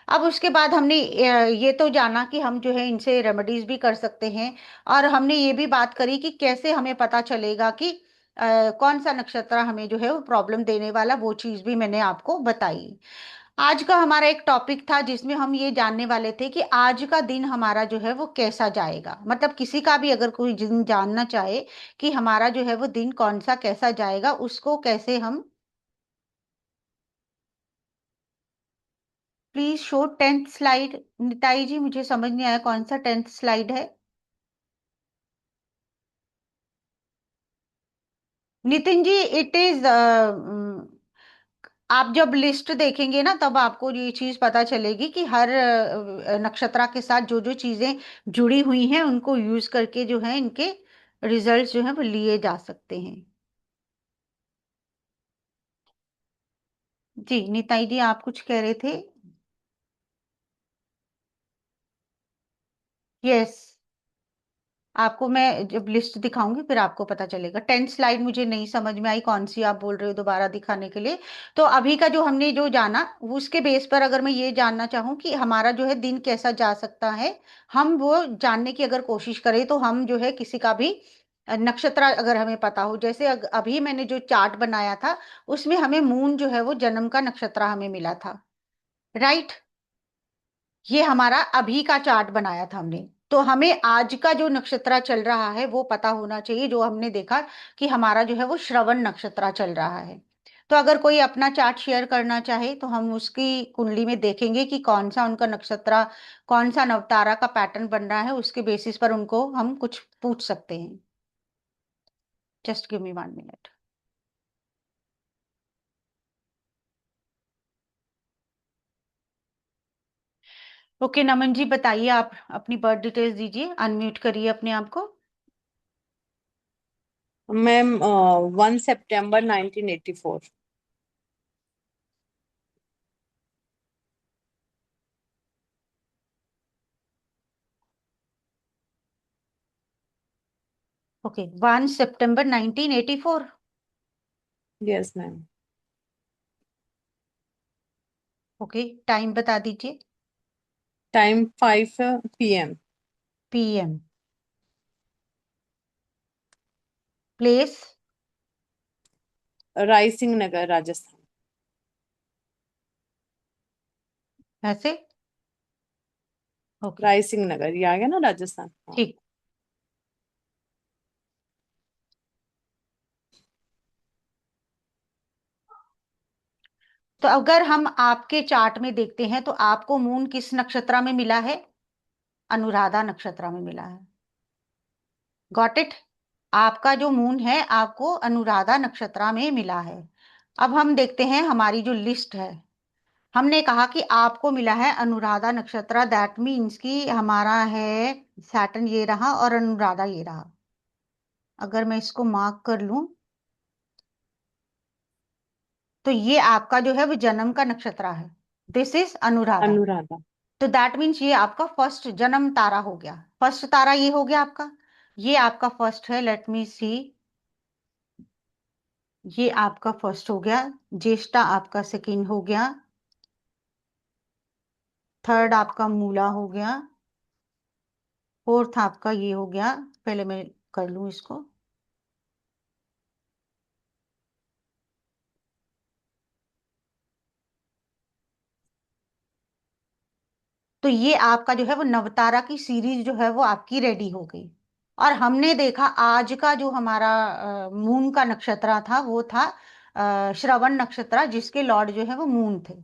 अब उसके बाद हमने ये तो जाना कि हम जो है इनसे रेमेडीज भी कर सकते हैं। और हमने ये भी बात करी कि कैसे हमें पता चलेगा कि कौन सा नक्षत्र हमें जो है वो प्रॉब्लम देने वाला, वो चीज भी मैंने आपको बताई। आज का हमारा एक टॉपिक था जिसमें हम ये जानने वाले थे कि आज का दिन हमारा जो है वो कैसा जाएगा, मतलब किसी का भी अगर कोई दिन जानना चाहे कि हमारा जो है वो दिन कौन सा कैसा जाएगा, उसको कैसे हम। Please show 10th slide. Nitai ji, मुझे समझ नहीं आया कौन सा 10th स्लाइड है। नितिन जी, इट इज, आप जब लिस्ट देखेंगे ना तब आपको ये चीज पता चलेगी कि हर नक्षत्रा के साथ जो जो चीजें जुड़ी हुई हैं उनको यूज करके जो है इनके रिजल्ट्स जो है वो लिए जा सकते हैं। जी निताई जी, आप कुछ कह रहे थे। यस, आपको मैं जब लिस्ट दिखाऊंगी फिर आपको पता चलेगा। 10th स्लाइड मुझे नहीं समझ में आई, कौन सी आप बोल रहे हो दोबारा दिखाने के लिए। तो अभी का जो हमने जो जाना वो उसके बेस पर अगर मैं ये जानना चाहूँ कि हमारा जो है दिन कैसा जा सकता है, हम वो जानने की अगर कोशिश करें तो हम जो है किसी का भी नक्षत्र अगर हमें पता हो, जैसे अभी मैंने जो चार्ट बनाया था उसमें हमें मून जो है वो जन्म का नक्षत्र हमें मिला था। राइट, ये हमारा अभी का चार्ट बनाया था हमने। तो हमें आज का जो नक्षत्र चल रहा है वो पता होना चाहिए, जो हमने देखा कि हमारा जो है वो श्रवण नक्षत्र चल रहा है। तो अगर कोई अपना चार्ट शेयर करना चाहे तो हम उसकी कुंडली में देखेंगे कि कौन सा उनका नक्षत्र, कौन सा नवतारा का पैटर्न बन रहा है, उसके बेसिस पर उनको हम कुछ पूछ सकते हैं। Just give me 1 minute. Okay Naman ji, बताइए, आप अपनी बर्थ डिटेल्स दीजिए, अनम्यूट करिए अपने आप को। मैम 1 सितंबर 1984। ओके, 1 सितंबर 1984। Yes ma'am. ओके, टाइम बता दीजिए। Time 5 PM। PM। Place. Raisingh Nagar, Rajasthan. ऐसे। ओके। रायसिंह नगर, ये आ गया ना राजस्थान, हाँ। ठीक। तो अगर हम आपके चार्ट में देखते हैं तो आपको मून किस नक्षत्र में मिला है? अनुराधा नक्षत्र में मिला है। Got it. आपका जो मून है आपको अनुराधा नक्षत्र में मिला है। अब हम देखते हैं हमारी जो लिस्ट है। हमने कहा कि आपको मिला है अनुराधा नक्षत्र, दैट मीन्स कि हमारा है सैटर्न ये रहा और अनुराधा ये रहा। अगर मैं इसको मार्क कर लूं तो ये आपका जो है वो जन्म का नक्षत्र है। This is Anuradha. अनुराधा। तो दैट मीन्स ये आपका फर्स्ट जन्म तारा हो गया, फर्स्ट तारा ये हो गया आपका। ये आपका फर्स्ट है, लेट मी सी। ये आपका फर्स्ट हो गया। ज्येष्ठा आपका सेकंड हो गया। थर्ड आपका मूला हो गया। फोर्थ आपका ये हो गया। पहले मैं कर लूं इसको। तो ये आपका जो है वो नवतारा की सीरीज जो है वो आपकी रेडी हो गई। और हमने देखा आज का जो हमारा मून का नक्षत्र था वो था श्रवण नक्षत्र, जिसके लॉर्ड जो है वो मून थे।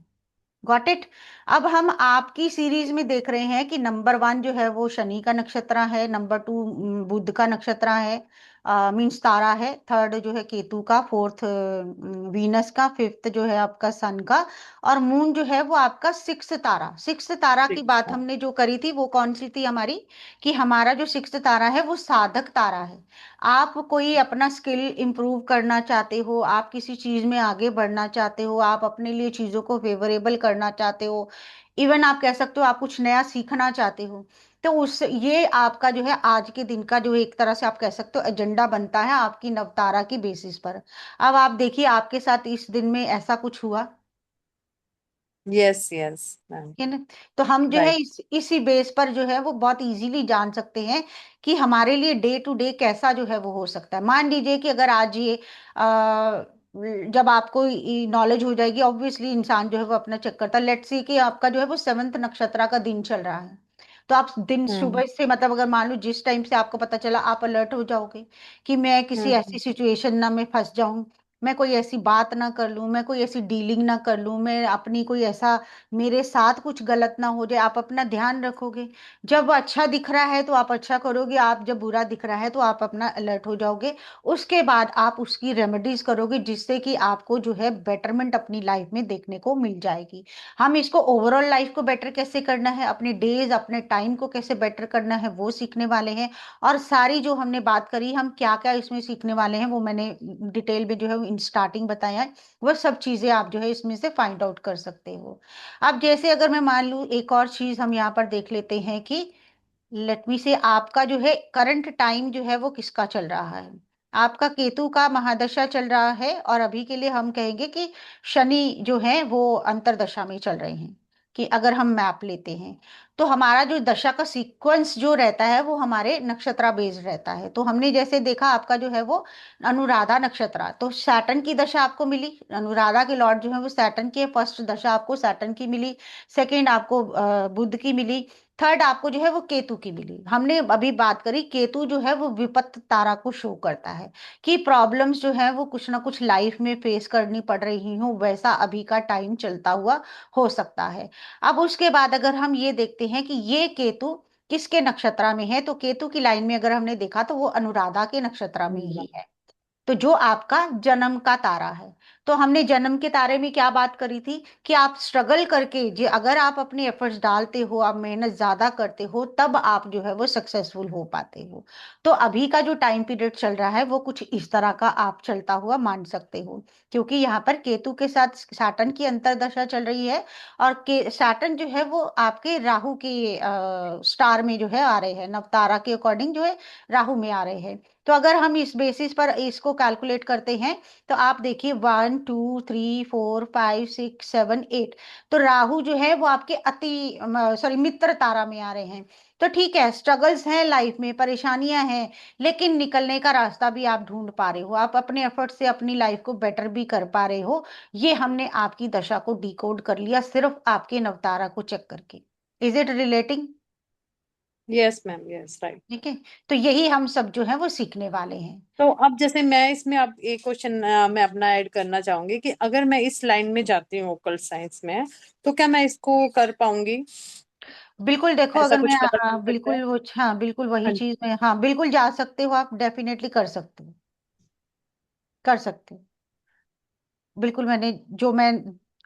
Got it. अब हम आपकी सीरीज में देख रहे हैं कि नंबर 1 जो है वो शनि का नक्षत्र है, नंबर 2 बुध का नक्षत्र है, मीन्स तारा है, थर्ड जो है केतु का, फोर्थ वीनस का, फिफ्थ जो है आपका सन का, और मून जो है वो आपका सिक्स्थ तारा। सिक्स्थ तारा की बात ठीक। हमने जो करी थी वो कौन सी थी हमारी, कि हमारा जो सिक्स्थ तारा है वो साधक तारा है। आप कोई अपना स्किल इंप्रूव करना चाहते हो, आप किसी चीज में आगे बढ़ना चाहते हो, आप अपने लिए चीजों को फेवरेबल करना चाहते हो, इवन आप कह सकते हो आप कुछ नया सीखना चाहते हो, तो उस ये आपका जो है आज के दिन का जो एक तरह से आप कह सकते हो एजेंडा बनता है आपकी नवतारा की बेसिस पर। अब आप देखिए आपके साथ इस दिन में ऐसा कुछ हुआ यस यस मैम। है ना। तो हम जो है राइट। इसी बेस पर जो है वो बहुत इजीली जान सकते हैं कि हमारे लिए डे टू डे कैसा जो है वो हो सकता है। मान लीजिए कि अगर आज ये जब आपको नॉलेज हो जाएगी, ऑब्वियसली इंसान जो है वो अपना चेक करता है। लेट्स सी कि आपका जो है वो 7th नक्षत्र का दिन चल रहा है, तो आप दिन हम्म सुबह से, मतलब अगर मान लो जिस टाइम से आपको पता चला, आप अलर्ट हो जाओगे कि मैं किसी हम्म ऐसी सिचुएशन ना में फंस जाऊं, मैं कोई ऐसी बात ना कर लूं, मैं कोई ऐसी डीलिंग ना कर लूं, मैं अपनी कोई ऐसा, मेरे साथ कुछ गलत ना हो जाए, आप अपना ध्यान रखोगे। जब अच्छा दिख रहा है तो आप अच्छा करोगे, आप जब बुरा दिख रहा है तो आप अपना अलर्ट हो जाओगे। उसके बाद आप उसकी रेमेडीज करोगे, जिससे कि आपको जो है बेटरमेंट अपनी लाइफ में देखने को मिल जाएगी। हम इसको ओवरऑल लाइफ को बेटर कैसे करना है, अपने डेज अपने टाइम को कैसे बेटर करना है, वो सीखने वाले हैं। और सारी जो हमने बात करी, हम क्या क्या इसमें सीखने वाले हैं, वो मैंने डिटेल में जो है इन स्टार्टिंग बताया है। वो सब चीजें आप जो है इसमें से फाइंड आउट कर सकते हो। अब जैसे अगर मैं मान लूँ, एक और चीज हम यहाँ पर देख लेते हैं कि लेट मी से आपका जो है करंट टाइम जो है वो किसका चल रहा है। आपका केतु का महादशा चल रहा है, और अभी के लिए हम कहेंगे कि शनि जो है वो अंतरदशा में चल रहे हैं। कि अगर हम मैप लेते हैं, तो हमारा जो दशा का सीक्वेंस जो रहता है वो हमारे नक्षत्रा बेस्ड रहता है। तो हमने जैसे देखा आपका जो है वो अनुराधा नक्षत्र, तो सैटर्न की दशा आपको मिली, अनुराधा के लॉर्ड जो है वो सैटर्न की, फर्स्ट दशा आपको सैटर्न की मिली, सेकंड आपको बुध की मिली, थर्ड आपको जो है वो केतु की मिली। हमने अभी बात करी, केतु जो है वो विपत्त तारा को शो करता है कि प्रॉब्लम्स जो है वो कुछ ना कुछ लाइफ में फेस करनी पड़ रही हो, वैसा अभी का टाइम चलता हुआ हो सकता है। अब उसके बाद अगर हम ये देखते हैं कि ये केतु किसके नक्षत्र में है, तो केतु की लाइन में अगर हमने देखा तो वो अनुराधा के नक्षत्र में हम्म ही है। तो जो आपका जन्म का तारा है, तो हमने जन्म के तारे में क्या बात करी थी कि आप स्ट्रगल करके, जो अगर आप अपने एफर्ट्स डालते हो, आप मेहनत ज्यादा करते हो, तब आप जो है वो सक्सेसफुल हो पाते हो। तो अभी का जो टाइम पीरियड चल रहा है वो कुछ इस तरह का आप चलता हुआ मान सकते हो। क्योंकि यहाँ पर केतु के साथ सैटर्न की अंतर्दशा चल रही है, और के सैटर्न जो है वो आपके राहु के स्टार में जो है आ रहे हैं, नवतारा के अकॉर्डिंग जो है राहु में आ रहे हैं। तो अगर हम इस बेसिस पर इसको कैलकुलेट करते हैं, तो आप देखिए 1 2 3 4 5 6 7 8, तो राहु जो है वो आपके अति सॉरी मित्र तारा में आ रहे हैं। तो ठीक है, स्ट्रगल्स हैं लाइफ में, परेशानियां हैं, लेकिन निकलने का रास्ता भी आप ढूंढ पा रहे हो, आप अपने एफर्ट से अपनी लाइफ को बेटर भी कर पा रहे हो। ये हमने आपकी दशा को डिकोड कर लिया सिर्फ आपके नवतारा को चेक करके। Is it relating? Yes ma'am, yes right. ठीक है, तो यही हम सब जो है वो सीखने वाले हैं। तो अब जैसे मैं इसमें अब एक क्वेश्चन मैं अपना ऐड करना चाहूंगी कि अगर मैं इस लाइन में जाती हूँ ओकल्ट साइंस में, तो क्या मैं इसको कर पाऊंगी? बिल्कुल, देखो ऐसा अगर मैं कुछ पता चल सकता है? बिल्कुल वो, हाँ बिल्कुल वही हाँ जी। चीज में, हाँ बिल्कुल जा सकते हो आप, डेफिनेटली कर सकते हो, कर सकते हो। बिल्कुल, मैंने जो मैं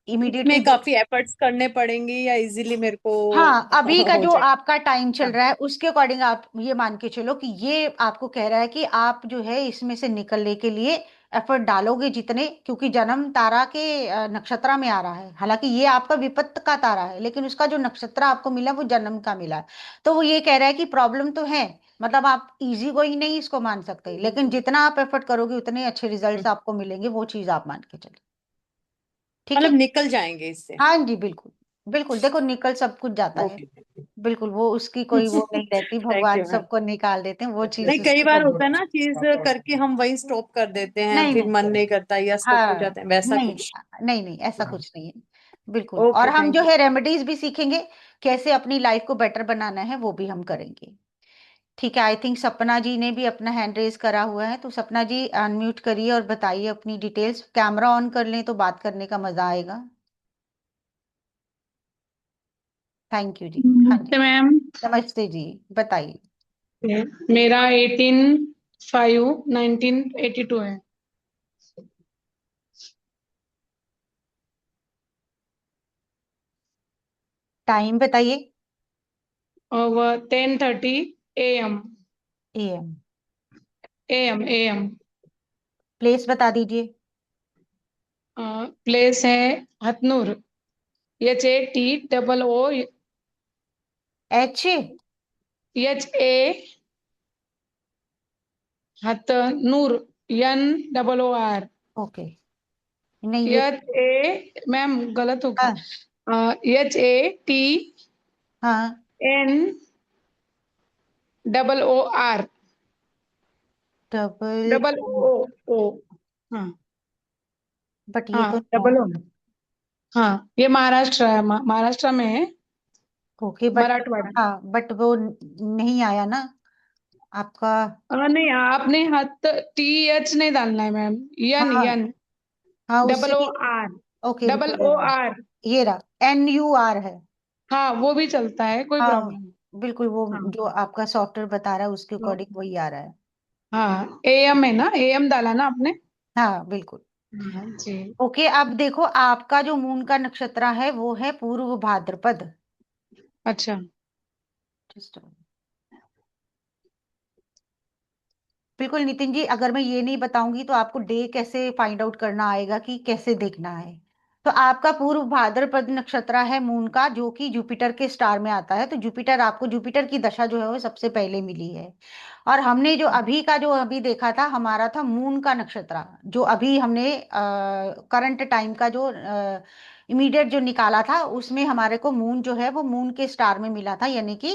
इमीडिएटली, इसमें काफी एफर्ट्स करने पड़ेंगे या इजीली मेरे को हाँ अभी का हो जो जाएगा? आपका टाइम चल हाँ। रहा है उसके अकॉर्डिंग आप ये मान के चलो कि ये आपको कह रहा है कि आप जो है इसमें से निकलने के लिए एफर्ट डालोगे जितने, क्योंकि जन्म तारा के नक्षत्र में आ रहा है। हालांकि ये आपका विपत्त का तारा है, लेकिन उसका जो नक्षत्र आपको मिला वो जन्म का मिला है। तो वो ये कह रहा है कि प्रॉब्लम तो है, मतलब आप इजी गोइंग नहीं इसको मान सकते, लेकिन जितना आप एफर्ट करोगे उतने अच्छे रिजल्ट्स आपको मिलेंगे, वो चीज आप मान के चलो। ठीक है। मतलब निकल जाएंगे इससे? हाँ जी बिल्कुल। बिल्कुल, देखो निकल सब कुछ जाता है। ओके। बिल्कुल, वो उसकी कोई वो नहीं रहती, थैंक भगवान यू मैम। सबको निकाल देते हैं, वो नहीं, चीज कई उसकी बार कभी। होता है ना, चीज करके हम वही स्टॉप कर देते हैं, नहीं फिर नहीं, मन नहीं करता या स्टॉप हो हाँ जाते हैं, वैसा नहीं, कुछ? नहीं नहीं ऐसा कुछ नहीं है। बिल्कुल, और ओके, हम थैंक जो यू। है रेमेडीज भी सीखेंगे, कैसे अपनी लाइफ को बेटर बनाना है वो भी हम करेंगे। ठीक है, आई थिंक सपना जी ने भी अपना हैंड रेज करा हुआ है, तो सपना जी अनम्यूट करिए और बताइए अपनी डिटेल्स, कैमरा ऑन कर लें तो बात करने का मजा आएगा। थैंक यू जी। हाँ जी, नमस्ते मैम। नमस्ते जी, बताइए। मेरा 18/5/1982 है। टाइम बताइए। और वह 10:30 AM। एएम। AM। प्लेस बता दीजिए। प्लेस है Hatnur. H. HATNOOR। Hatnur. NOOR। Okay, नहीं ये, HA मैम गलत हो हाँ गया। हाँ, HATNOOR। Double double O. O. O. हाँ। बट ये हाँ, तो डबल ओ। हाँ, ये महाराष्ट्र है, महाराष्ट्र में है। Okay, but Marathwada. हाँ, बट वो नहीं आया ना आपका। नहीं, आपने हाथ TH नहीं डालना है मैम। यन हाँ यन। हाँ, उससे डबल ओ भी। आर। ओके, डबल रुको ओ जरा। आर। ये रहा, NUR है। हाँ, वो भी चलता है, कोई हाँ, प्रॉब्लम नहीं। बिल्कुल, वो हाँ, जो आपका सॉफ्टवेयर बता रहा है उसके तो अकॉर्डिंग वही आ रहा है। हाँ, AM है ना, AM डाला ना आपने। हाँ, बिल्कुल। हाँ जी। ओके, अब देखो, आपका जो मून का नक्षत्र है वो है पूर्व भाद्रपद। अच्छा। Just a minute। बिल्कुल नितिन जी, अगर मैं ये नहीं बताऊंगी तो आपको डे कैसे फाइंड आउट करना आएगा कि कैसे देखना है। तो आपका पूर्व भाद्रपद नक्षत्र है मून का, जो कि जुपिटर के स्टार में आता है। तो जुपिटर, आपको जुपिटर की दशा जो है वो सबसे पहले मिली है। और हमने जो अभी देखा था, हमारा था मून का नक्षत्र। जो अभी हमने करंट टाइम का जो इमीडिएट जो निकाला था, उसमें हमारे को मून जो है वो मून के स्टार में मिला था, यानी कि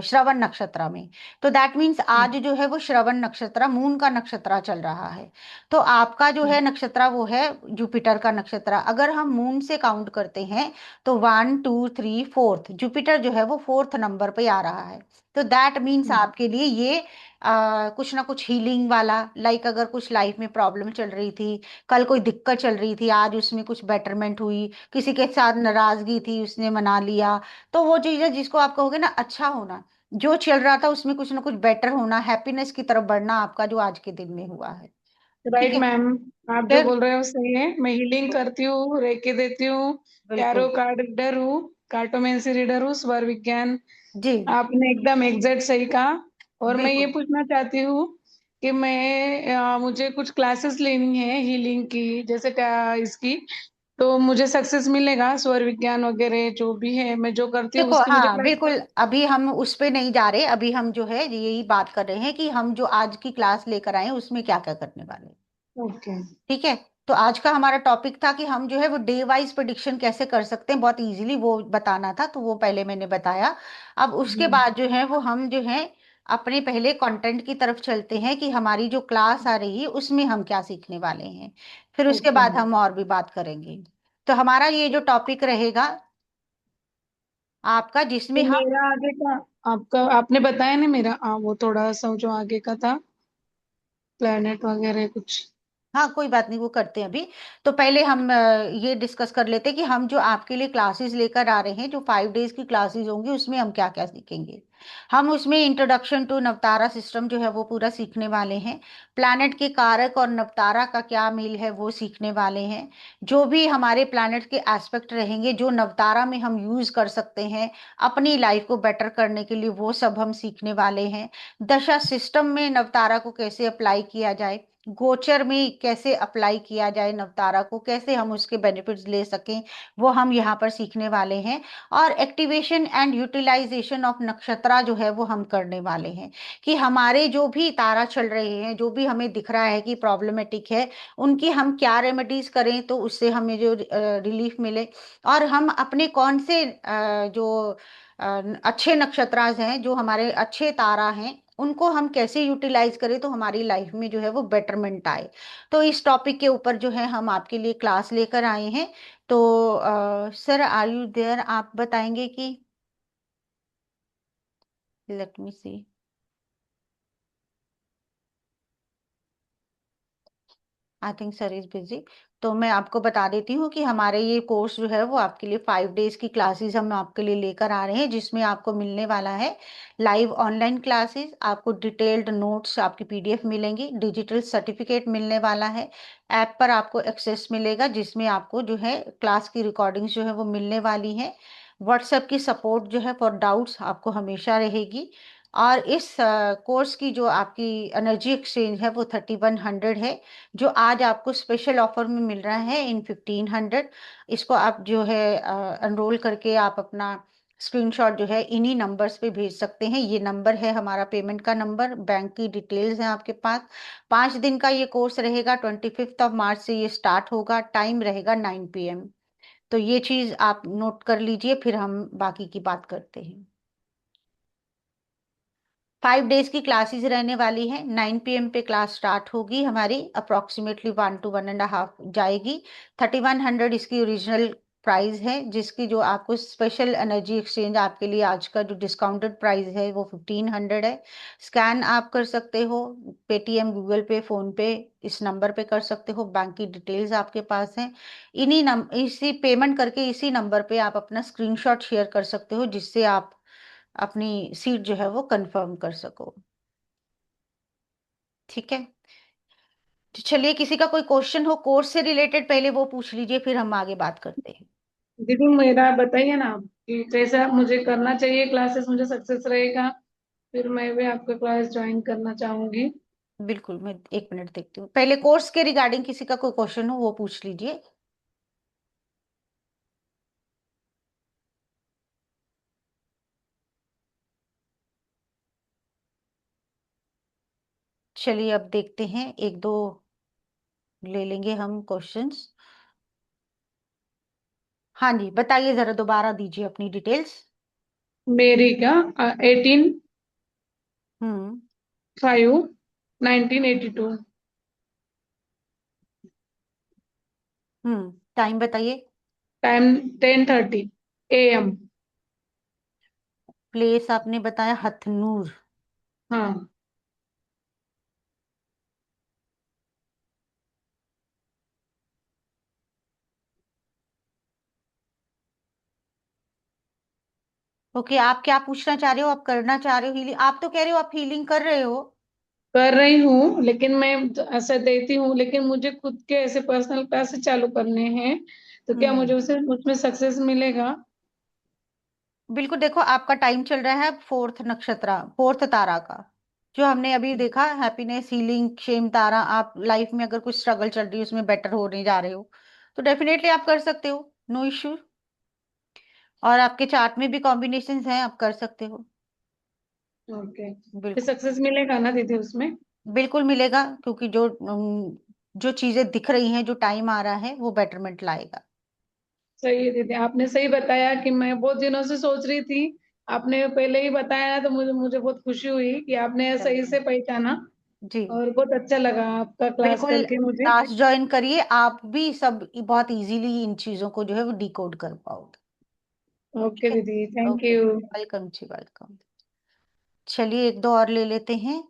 श्रवण नक्षत्र में। तो दैट मीन्स आज जो है वो श्रवण नक्षत्र, मून का नक्षत्र चल रहा है। तो आपका जो है नक्षत्र वो है जुपिटर का नक्षत्र। अगर हम मून से काउंट करते हैं तो 1 2 3 4, जुपिटर जो है वो फोर्थ नंबर पे आ रहा है। तो दैट मीन्स आपके लिए ये कुछ ना कुछ हीलिंग वाला, लाइक अगर कुछ लाइफ में प्रॉब्लम चल रही थी, कल कोई दिक्कत चल रही थी, आज उसमें कुछ बेटरमेंट हुई, किसी के साथ नाराजगी थी उसने मना लिया। तो वो चीजें जिसको आप कहोगे ना अच्छा होना, जो चल रहा था उसमें कुछ ना कुछ बेटर होना, हैप्पीनेस की तरफ बढ़ना, आपका जो आज के दिन में हुआ है। ठीक राइट है। मैम। आप जो फिर बोल रहे हो सही है। मैं हीलिंग करती हूँ, रेकी देती हूँ। टैरो बिल्कुल। कार्ड रीडर हूँ। कार्टोमेंसी रीडर हूँ, स्वर विज्ञान। जी, आपने एकदम एग्जैक्ट सही कहा। और मैं ये बिल्कुल। पूछना चाहती हूँ कि मुझे कुछ क्लासेस लेनी है हीलिंग की, जैसे इसकी। तो मुझे सक्सेस मिलेगा, स्वर विज्ञान वगैरह जो भी है मैं जो करती हूँ देखो, उसकी मुझे हाँ क्लास। बिल्कुल, अभी हम उस पे नहीं जा रहे। अभी हम जो है यही बात कर रहे हैं कि हम जो आज की क्लास लेकर आए हैं उसमें क्या क्या करने वाले हैं। ओके। ठीक है। तो आज का हमारा टॉपिक था कि हम जो है वो डे वाइज प्रिडिक्शन कैसे कर सकते हैं, बहुत इजीली वो बताना था, तो वो पहले मैंने बताया। अब उसके बाद जो है वो हम जो है अपने पहले कंटेंट की तरफ चलते हैं कि हमारी जो क्लास आ रही है उसमें हम क्या सीखने वाले हैं। फिर उसके ओके। बाद हम और भी बात करेंगे। तो हमारा ये जो टॉपिक रहेगा आपका, तो जिसमें हम। मेरा आगे का, आपका आपने बताया ना मेरा, वो थोड़ा सा जो आगे का था, प्लेनेट वगैरह कुछ। हाँ, कोई बात नहीं, वो करते हैं अभी। तो पहले हम ये डिस्कस कर लेते हैं कि हम जो आपके लिए क्लासेस लेकर आ रहे हैं, जो 5 डेज की क्लासेस होंगी, उसमें हम क्या क्या सीखेंगे। हम उसमें इंट्रोडक्शन टू नवतारा सिस्टम जो है वो पूरा सीखने वाले हैं। प्लैनेट के कारक और नवतारा का क्या मेल है वो सीखने वाले हैं। जो भी हमारे प्लैनेट के एस्पेक्ट रहेंगे जो नवतारा में हम यूज कर सकते हैं अपनी लाइफ को बेटर करने के लिए, वो सब हम सीखने वाले हैं। दशा सिस्टम में नवतारा को कैसे अप्लाई किया जाए, गोचर में कैसे अप्लाई किया जाए, नवतारा को कैसे हम उसके बेनिफिट्स ले सकें, वो हम यहाँ पर सीखने वाले हैं। और एक्टिवेशन एंड यूटिलाइजेशन ऑफ नक्षत्रा जो है वो हम करने वाले हैं, कि हमारे जो भी तारा चल रहे हैं, जो भी हमें दिख रहा है कि प्रॉब्लमेटिक है, उनकी हम क्या रेमेडीज करें तो उससे हमें जो रिलीफ मिले। और हम अपने कौन से जो अच्छे नक्षत्रास हैं, जो हमारे अच्छे तारा हैं, उनको हम कैसे यूटिलाइज करें तो हमारी लाइफ में जो है वो बेटरमेंट आए। तो इस टॉपिक के ऊपर जो है हम आपके लिए क्लास लेकर आए हैं। तो सर, आर यू देयर, आप बताएंगे कि, let me see. I think sir is busy. तो मैं आपको बता देती हूँ कि हमारे ये कोर्स जो है वो आपके लिए 5 डेज की क्लासेस हम आपके लिए लेकर आ रहे हैं, जिसमें आपको मिलने वाला है लाइव ऑनलाइन क्लासेस, आपको डिटेल्ड नोट्स, आपकी PDF मिलेंगी, डिजिटल सर्टिफिकेट मिलने वाला है, ऐप पर आपको एक्सेस मिलेगा जिसमें आपको जो है क्लास की रिकॉर्डिंग्स जो है वो मिलने वाली है। व्हाट्सएप की सपोर्ट जो है फॉर डाउट्स आपको हमेशा रहेगी। और इस कोर्स की जो आपकी एनर्जी एक्सचेंज है वो 3100 है, जो आज आपको स्पेशल ऑफर में मिल रहा है इन 1500। इसको आप जो है एनरोल करके आप अपना स्क्रीनशॉट जो है इन्हीं नंबर्स पे भेज सकते हैं। ये नंबर है हमारा पेमेंट का नंबर, बैंक की डिटेल्स हैं आपके पास। 5 दिन का ये कोर्स रहेगा, 25 मार्च से ये स्टार्ट होगा, टाइम रहेगा 9 PM। तो ये चीज़ आप नोट कर लीजिए, फिर हम बाकी की बात करते हैं। 5 डेज की क्लासेस रहने वाली है। 9 PM पे क्लास स्टार्ट होगी हमारी, अप्रोक्सीमेटली 1 to 1.5 जाएगी। 3100 इसकी ओरिजिनल प्राइस है, जिसकी जो आपको स्पेशल एनर्जी एक्सचेंज आपके लिए आज का जो डिस्काउंटेड प्राइस है वो 1500 है। स्कैन आप कर सकते हो, पेटीएम, गूगल पे, फोन पे, इस नंबर पे कर सकते हो। बैंक की डिटेल्स आपके पास हैं। इसी पेमेंट करके इसी नंबर पे आप अपना स्क्रीनशॉट शेयर कर सकते हो, जिससे आप अपनी सीट जो है वो कंफर्म कर सको। ठीक है, तो चलिए, किसी का कोई क्वेश्चन हो कोर्स से रिलेटेड पहले वो पूछ लीजिए, फिर हम आगे बात करते हैं। दीदी मेरा बताइए ना कि कैसा मुझे करना चाहिए क्लासेस, मुझे सक्सेस रहेगा, फिर मैं भी आपका क्लास ज्वाइन करना चाहूंगी। बिल्कुल, मैं 1 मिनट देखती हूँ। पहले कोर्स के रिगार्डिंग किसी का कोई क्वेश्चन हो वो पूछ लीजिए। चलिए, अब देखते हैं, एक दो ले लेंगे हम क्वेश्चंस। हाँ जी, बताइए, जरा दोबारा दीजिए अपनी डिटेल्स। मेरी का हम्म 18/5/1982। टाइम बताइए। Time 10:30 AM। प्लेस आपने बताया हथनूर। हाँ। ओके, आप क्या पूछना चाह रहे हो? आप करना चाह रहे हो हीलिंग? आप तो कह रहे हो आप हीलिंग कर रहे हो। कर रही हूँ, लेकिन मैं ऐसा देती हूँ, लेकिन मुझे खुद के ऐसे पर्सनल क्लासेस चालू करने हैं, तो क्या हम्म मुझे उसे उसमें सक्सेस मिलेगा? बिल्कुल, देखो आपका टाइम चल रहा है 4th तारा का, जो हमने अभी देखा, हैप्पीनेस, हीलिंग, क्षेम तारा। आप लाइफ में अगर कुछ स्ट्रगल चल रही है उसमें बेटर होने जा रहे हो, तो डेफिनेटली आप कर सकते हो, नो इश्यू। और आपके चार्ट में भी कॉम्बिनेशंस हैं, आप कर सकते हो। ओके, फिर बिल्कुल, सक्सेस मिलेगा ना दीदी उसमें? बिल्कुल मिलेगा, क्योंकि जो चीजें दिख रही हैं, जो टाइम आ रहा है वो बेटरमेंट लाएगा। सही है दीदी, आपने सही बताया कि मैं बहुत दिनों से सोच रही थी। आपने पहले ही बताया तो मुझे मुझे बहुत खुशी हुई कि आपने सही वेलकम से पहचाना। जी। और बहुत अच्छा लगा आपका क्लास बिल्कुल, करके मुझे। क्लास ज्वाइन करिए, आप भी सब बहुत इजीली इन चीजों को जो है वो डिकोड कर पाओगे। ओके ठीक है, दीदी, थैंक ओके, यू। वेलकम जी, वेलकम। चलिए, एक दो और ले लेते हैं।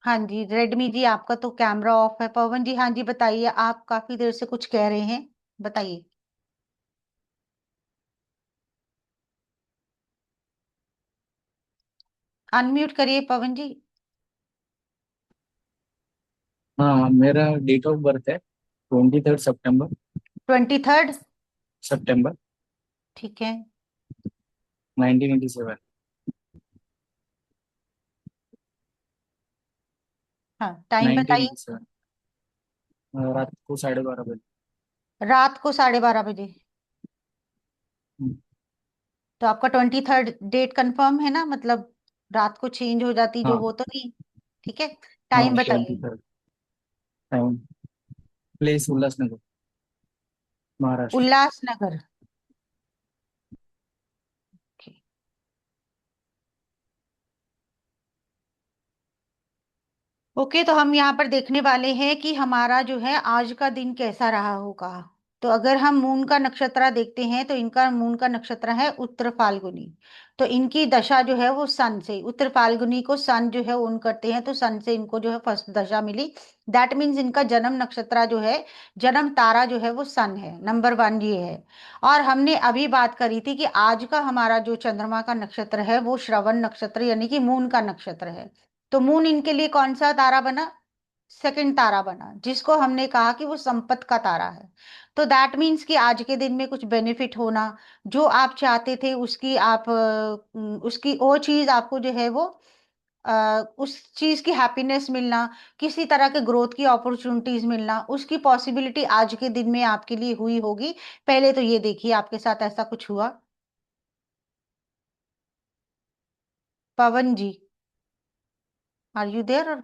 हाँ जी, रेडमी जी, आपका तो कैमरा ऑफ है। पवन जी, हाँ जी, बताइए, आप काफी देर से कुछ कह रहे हैं, बताइए। अनम्यूट करिए पवन जी। हाँ, मेरा डेट ऑफ बर्थ है 23 सितंबर। 23rd, सितंबर ठीक है। 1987। हाँ, टाइम बताइए। 1987 रात को 12:30 बजे। रात को 12:30 बजे। हम्म, तो आपका 23rd डेट कंफर्म है ना? मतलब रात को चेंज हो जाती जो, हाँ वो तो नहीं? ठीक है, हाँ, टाइम बताइए। 23 time, place Ulhasnagar, Maharashtra. Ulhasnagar. Okay. Okay, तो हम यहाँ पर देखने वाले हैं कि हमारा जो है आज का दिन कैसा रहा होगा। तो अगर हम मून का नक्षत्र देखते हैं, तो इनका मून का नक्षत्र है उत्तर फाल्गुनी। तो इनकी दशा जो है वो सन से, उत्तर फाल्गुनी को सन जो है उन करते हैं, तो सन से इनको जो है फर्स्ट दशा मिली। दैट मीन्स इनका जन्म नक्षत्र जो है, जन्म तारा जो है वो सन है, नंबर 1 ये है। और हमने अभी बात करी थी कि आज का हमारा जो चंद्रमा का नक्षत्र है वो श्रवण नक्षत्र यानी कि मून का नक्षत्र है। तो मून इनके लिए कौन सा तारा बना? सेकंड तारा बना, जिसको हमने कहा कि वो संपत का तारा है। तो दैट मीन्स कि आज के दिन में कुछ बेनिफिट होना, जो आप चाहते थे उसकी आप उसकी वो चीज आपको जो है वो उस चीज की हैप्पीनेस मिलना, किसी तरह के ग्रोथ की अपॉर्चुनिटीज मिलना, उसकी पॉसिबिलिटी आज के दिन में आपके लिए हुई होगी। पहले तो ये देखिए आपके साथ ऐसा कुछ हुआ? पवन जी, आर यू देयर?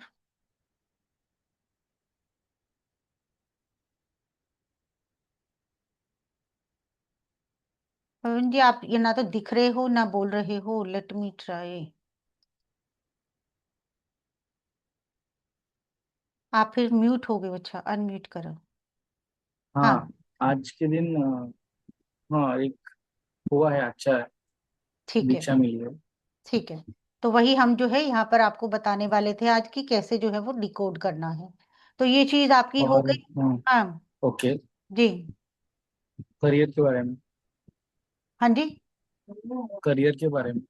पवन जी, आप ये ना तो दिख रहे हो ना बोल रहे हो। Let me try. आप फिर म्यूट हो गए। अच्छा, अनम्यूट करो। हाँ, हाँ, आज के दिन हाँ एक हुआ है, अच्छा है, ठीक है। दीक्षा मिली है। ठीक है। तो वही हम जो है यहाँ पर आपको बताने वाले थे आज की कैसे जो है वो डिकोड करना है। तो ये चीज आपकी हो और गई। हाँ ओके, जी। करियर के बारे में, हाँ जी। करियर के बारे में।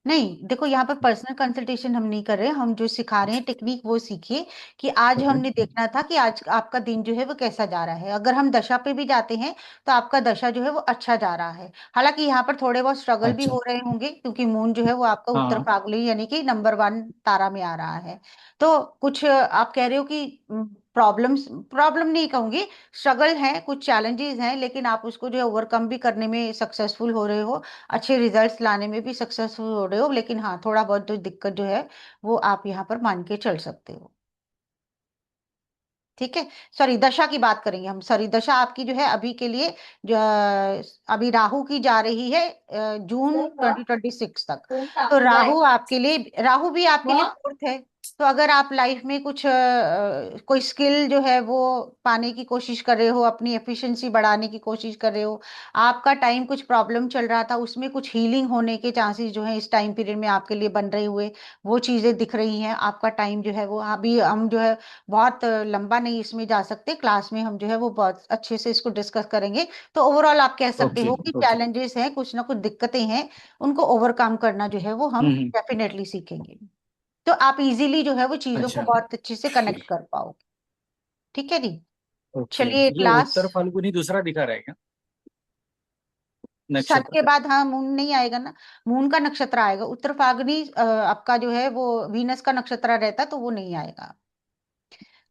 नहीं, देखो यहाँ पर पर्सनल कंसल्टेशन हम नहीं कर रहे। हम जो सिखा रहे हैं टेक्निक वो सीखिए कि आज ओके। हमने देखना था कि आज आपका दिन जो है वो कैसा जा रहा है। अगर हम दशा पे भी जाते हैं तो आपका दशा जो है वो अच्छा जा रहा है। हालांकि यहाँ पर थोड़े बहुत स्ट्रगल भी अच्छा। हो रहे होंगे क्योंकि मून जो है वो आपका उत्तर हाँ। फाल्गुनी यानी कि नंबर 1 तारा में आ रहा है। तो कुछ आप कह रहे हो कि प्रॉब्लम्स, प्रॉब्लम नहीं कहूंगी, स्ट्रगल है, कुछ चैलेंजेस हैं, लेकिन आप उसको जो है ओवरकम भी करने में सक्सेसफुल हो रहे हो। अच्छे रिजल्ट्स लाने में भी सक्सेसफुल हो रहे हो। लेकिन हाँ, थोड़ा बहुत जो दिक्कत जो है वो आप यहाँ पर मान के चल सकते हो। ठीक है। सॉरी, दशा की बात करेंगे हम। सॉरी, दशा आपकी जो है अभी के लिए जो अभी राहु की जा रही है जून 2026 तक। तो राहु आपके लिए, राहु भी आपके लिए फोर्थ है। तो अगर आप लाइफ में कुछ कोई स्किल जो है वो पाने की कोशिश कर रहे हो, अपनी एफिशिएंसी बढ़ाने की कोशिश कर रहे हो, आपका टाइम कुछ प्रॉब्लम चल रहा था उसमें कुछ हीलिंग होने के चांसेस जो है इस टाइम पीरियड में आपके लिए बन रहे हुए, वो चीजें दिख रही हैं। आपका टाइम जो है वो अभी हम जो है बहुत लंबा नहीं इसमें जा सकते। क्लास में हम जो है वो बहुत अच्छे से इसको डिस्कस करेंगे। तो ओवरऑल आप कह सकते ओके हो कि ओके। चैलेंजेस हैं, कुछ ना कुछ दिक्कतें हैं, उनको ओवरकम करना जो है वो हम हम्म। डेफिनेटली सीखेंगे। तो आप इजीली जो है वो चीजों को अच्छा। बहुत अच्छे से कनेक्ट कर पाओगे। ठीक है जी। ओके, चलिए ये क्लास। उत्तर फाल्गुनी दूसरा दिखा रहा है क्या, सन नक्षत्र? के बाद हाँ मून नहीं आएगा ना। मून का नक्षत्र आएगा। उत्तर फाल्गुनी आपका जो है वो वीनस का नक्षत्र रहता तो वो नहीं आएगा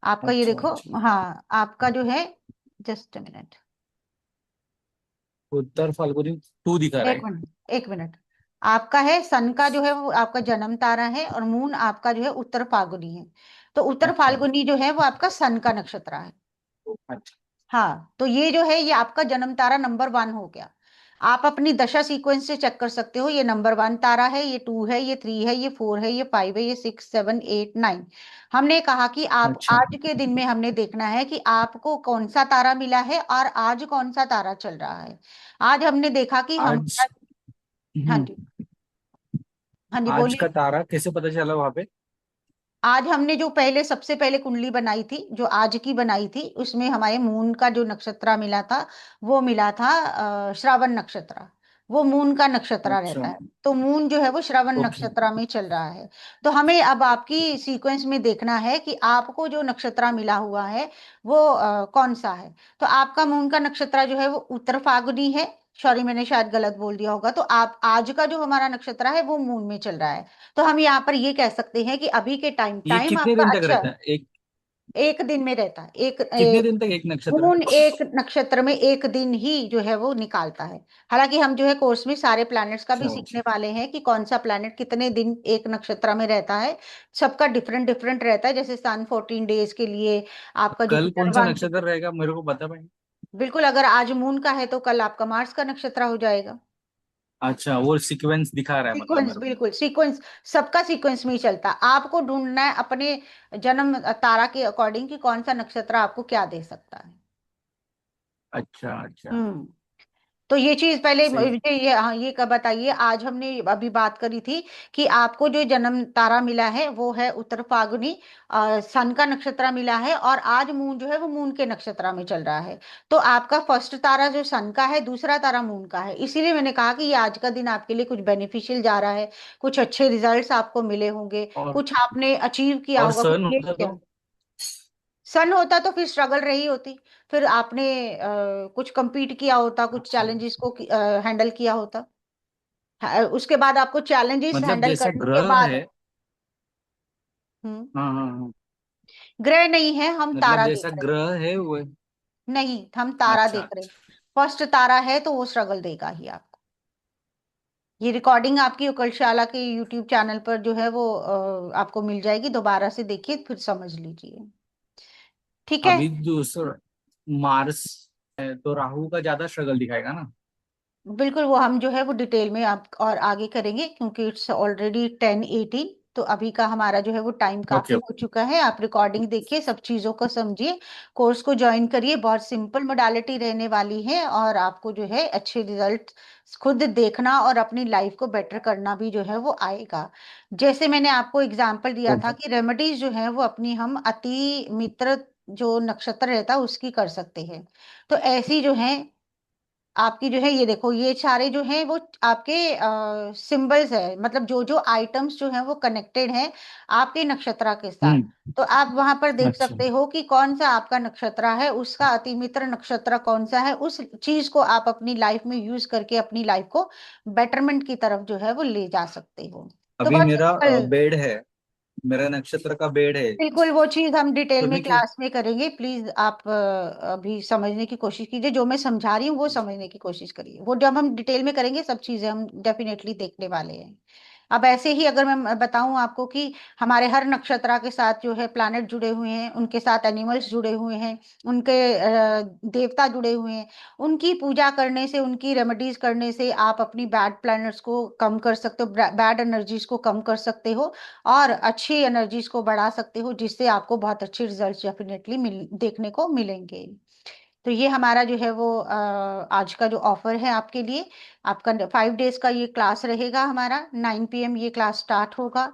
आपका। ये अच्छा देखो। अच्छा। हाँ, आपका जो है, just minute, Uttara Phalguni two दिखा रहा एक है। मिनट, एक मिनट। आपका है सन का जो है वो आपका जन्म तारा है और मून आपका जो है उत्तर फाल्गुनी है। तो उत्तर अच्छा फाल्गुनी जो है वो आपका सन का नक्षत्र है। अच्छा। हाँ, तो ये जो है ये आपका जन्म तारा नंबर 1 हो गया। आप अपनी दशा सीक्वेंस से चेक कर सकते हो। ये नंबर 1 तारा है, ये 2 है, ये 3 है, ये 4 है, ये 5 है, ये 6 7 8 9। हमने कहा कि आप अच्छा। आज के दिन में हमने देखना है कि आपको कौन सा तारा मिला है और आज कौन सा तारा चल रहा है। आज हमने देखा कि आज हमारा, हाँ जी, हाँ जी आज का बोलिए। तारा कैसे पता चला वहां पे? आज हमने जो पहले सबसे पहले कुंडली बनाई थी, जो आज की बनाई थी, उसमें हमारे मून का जो नक्षत्र मिला था वो मिला था श्रवण नक्षत्र। वो मून का नक्षत्र अच्छा। रहता है। तो मून जो है वो श्रवण ओके। नक्षत्र में चल रहा है। तो हमें अब आपकी सीक्वेंस में देखना है कि आपको जो नक्षत्र मिला हुआ है वो कौन सा है। तो आपका मून का नक्षत्र जो है वो उत्तर फाल्गुनी है। सॉरी, मैंने शायद गलत बोल दिया होगा। तो आप आज का जो हमारा नक्षत्र है वो मून में चल रहा है। तो हम यहाँ पर ये कह सकते हैं कि अभी के टाइम ये टाइम कितने आपका दिन तक अच्छा रहता है। है एक? एक दिन में रहता है। कितने दिन तक एक नक्षत्र? मून एक नक्षत्र में एक दिन ही जो है वो निकालता है। हालांकि हम जो है कोर्स में सारे प्लैनेट्स का भी अच्छा सीखने अच्छा। वाले हैं कि कौन सा प्लैनेट कितने दिन एक नक्षत्र में रहता है। सबका डिफरेंट डिफरेंट रहता है। जैसे सन 14 डेज के लिए, आपका कल जुपिटर कौन सा 1 नक्षत्र रहेगा मेरे को बता पाएंगे? बिल्कुल। अगर आज मून का है तो कल आपका मार्स का नक्षत्र हो जाएगा। अच्छा, वो सीक्वेंस दिखा रहा है मतलब सीक्वेंस, मेरे को। बिल्कुल सीक्वेंस। सबका सीक्वेंस में ही चलता है। आपको ढूंढना है अपने जन्म तारा के अकॉर्डिंग कि कौन सा नक्षत्र आपको क्या दे सकता है। अच्छा अच्छा। हम्म। तो ये चीज पहले सही। मुझे ये, हाँ ये कब बताइए। आज हमने अभी बात करी थी कि आपको जो जन्म तारा मिला है वो है उत्तर फाल्गुनी, सन का नक्षत्र मिला है, और आज मून जो है वो मून के नक्षत्र में चल रहा है। तो आपका फर्स्ट तारा जो सन का है, दूसरा तारा मून का है। इसीलिए मैंने कहा कि ये आज का दिन आपके लिए कुछ बेनिफिशियल जा रहा है। कुछ अच्छे रिजल्ट्स आपको मिले होंगे, और कुछ आपने अचीव किया और होगा, कुछ सन गेन होता किया। तो? सन होता तो फिर स्ट्रगल रही होती। फिर आपने कुछ compete किया होता, कुछ अच्छा चैलेंजेस अच्छा। को हैंडल किया होता। उसके बाद आपको चैलेंजेस मतलब हैंडल जैसा करने के ग्रह बाद, है। हम्म, हाँ हाँ हाँ। ग्रह नहीं है, हम मतलब तारा जैसा देख रहे हैं। ग्रह है वो। नहीं, हम तारा अच्छा देख रहे हैं। अच्छा। फर्स्ट तारा है तो वो स्ट्रगल देगा ही आपको। ये रिकॉर्डिंग आपकी उकलशाला के यूट्यूब चैनल पर जो है वो आपको मिल जाएगी। दोबारा से देखिए फिर समझ लीजिए। ठीक है। अभी दूसरा मार्स है तो राहु का ज्यादा स्ट्रगल दिखाएगा ना? बिल्कुल, वो हम जो है वो डिटेल में आप और आगे करेंगे, क्योंकि इट्स ऑलरेडी 10:18। तो अभी का हमारा जो है वो टाइम ओके काफी ओके। हो चुका है। आप रिकॉर्डिंग देखिए, सब चीजों को समझिए, कोर्स को ज्वाइन करिए। बहुत सिंपल मोडालिटी रहने वाली है, और आपको जो है अच्छे रिजल्ट खुद देखना और अपनी लाइफ को बेटर करना भी जो है वो आएगा। जैसे मैंने आपको एग्जाम्पल दिया था ओके। कि रेमेडीज जो है वो अपनी हम अति मित्र जो नक्षत्र रहता है उसकी कर सकते हैं। तो ऐसी जो है आपकी जो है, ये देखो, ये सारे जो हैं वो आपके सिंबल्स है, मतलब जो जो आइटम्स जो हैं वो कनेक्टेड हैं आपके नक्षत्र के साथ। हम्म। तो आप वहां पर देख अच्छा। सकते हो कि कौन सा आपका नक्षत्र है, उसका अतिमित्र नक्षत्र कौन सा है। उस चीज को आप अपनी लाइफ में यूज करके अपनी लाइफ को बेटरमेंट की तरफ जो है वो ले जा सकते हो। तो अभी बहुत मेरा सिंपल। बेड है, मेरा नक्षत्र का बेड है। बिल्कुल, वो चीज हम डिटेल तो में भी क्या? क्लास में करेंगे। प्लीज आप अभी समझने की कोशिश कीजिए, जो मैं समझा रही हूँ वो समझने की कोशिश करिए। वो जब हम डिटेल में करेंगे सब चीजें हम डेफिनेटली देखने वाले हैं। अब ऐसे ही अगर मैं बताऊं आपको कि हमारे हर नक्षत्र के साथ जो है प्लैनेट जुड़े हुए हैं, उनके साथ एनिमल्स जुड़े हुए हैं, उनके देवता जुड़े हुए हैं। उनकी पूजा करने से, उनकी रेमेडीज करने से आप अपनी बैड प्लैनेट्स को कम कर सकते हो, बैड एनर्जीज को कम कर सकते हो, और अच्छी एनर्जीज को बढ़ा सकते हो, जिससे आपको बहुत अच्छे रिजल्ट्स डेफिनेटली देखने को मिलेंगे। तो ये हमारा जो है वो आज का जो ऑफर है आपके लिए, आपका 5 डेज का ये क्लास रहेगा। हमारा 9 PM ये क्लास स्टार्ट होगा।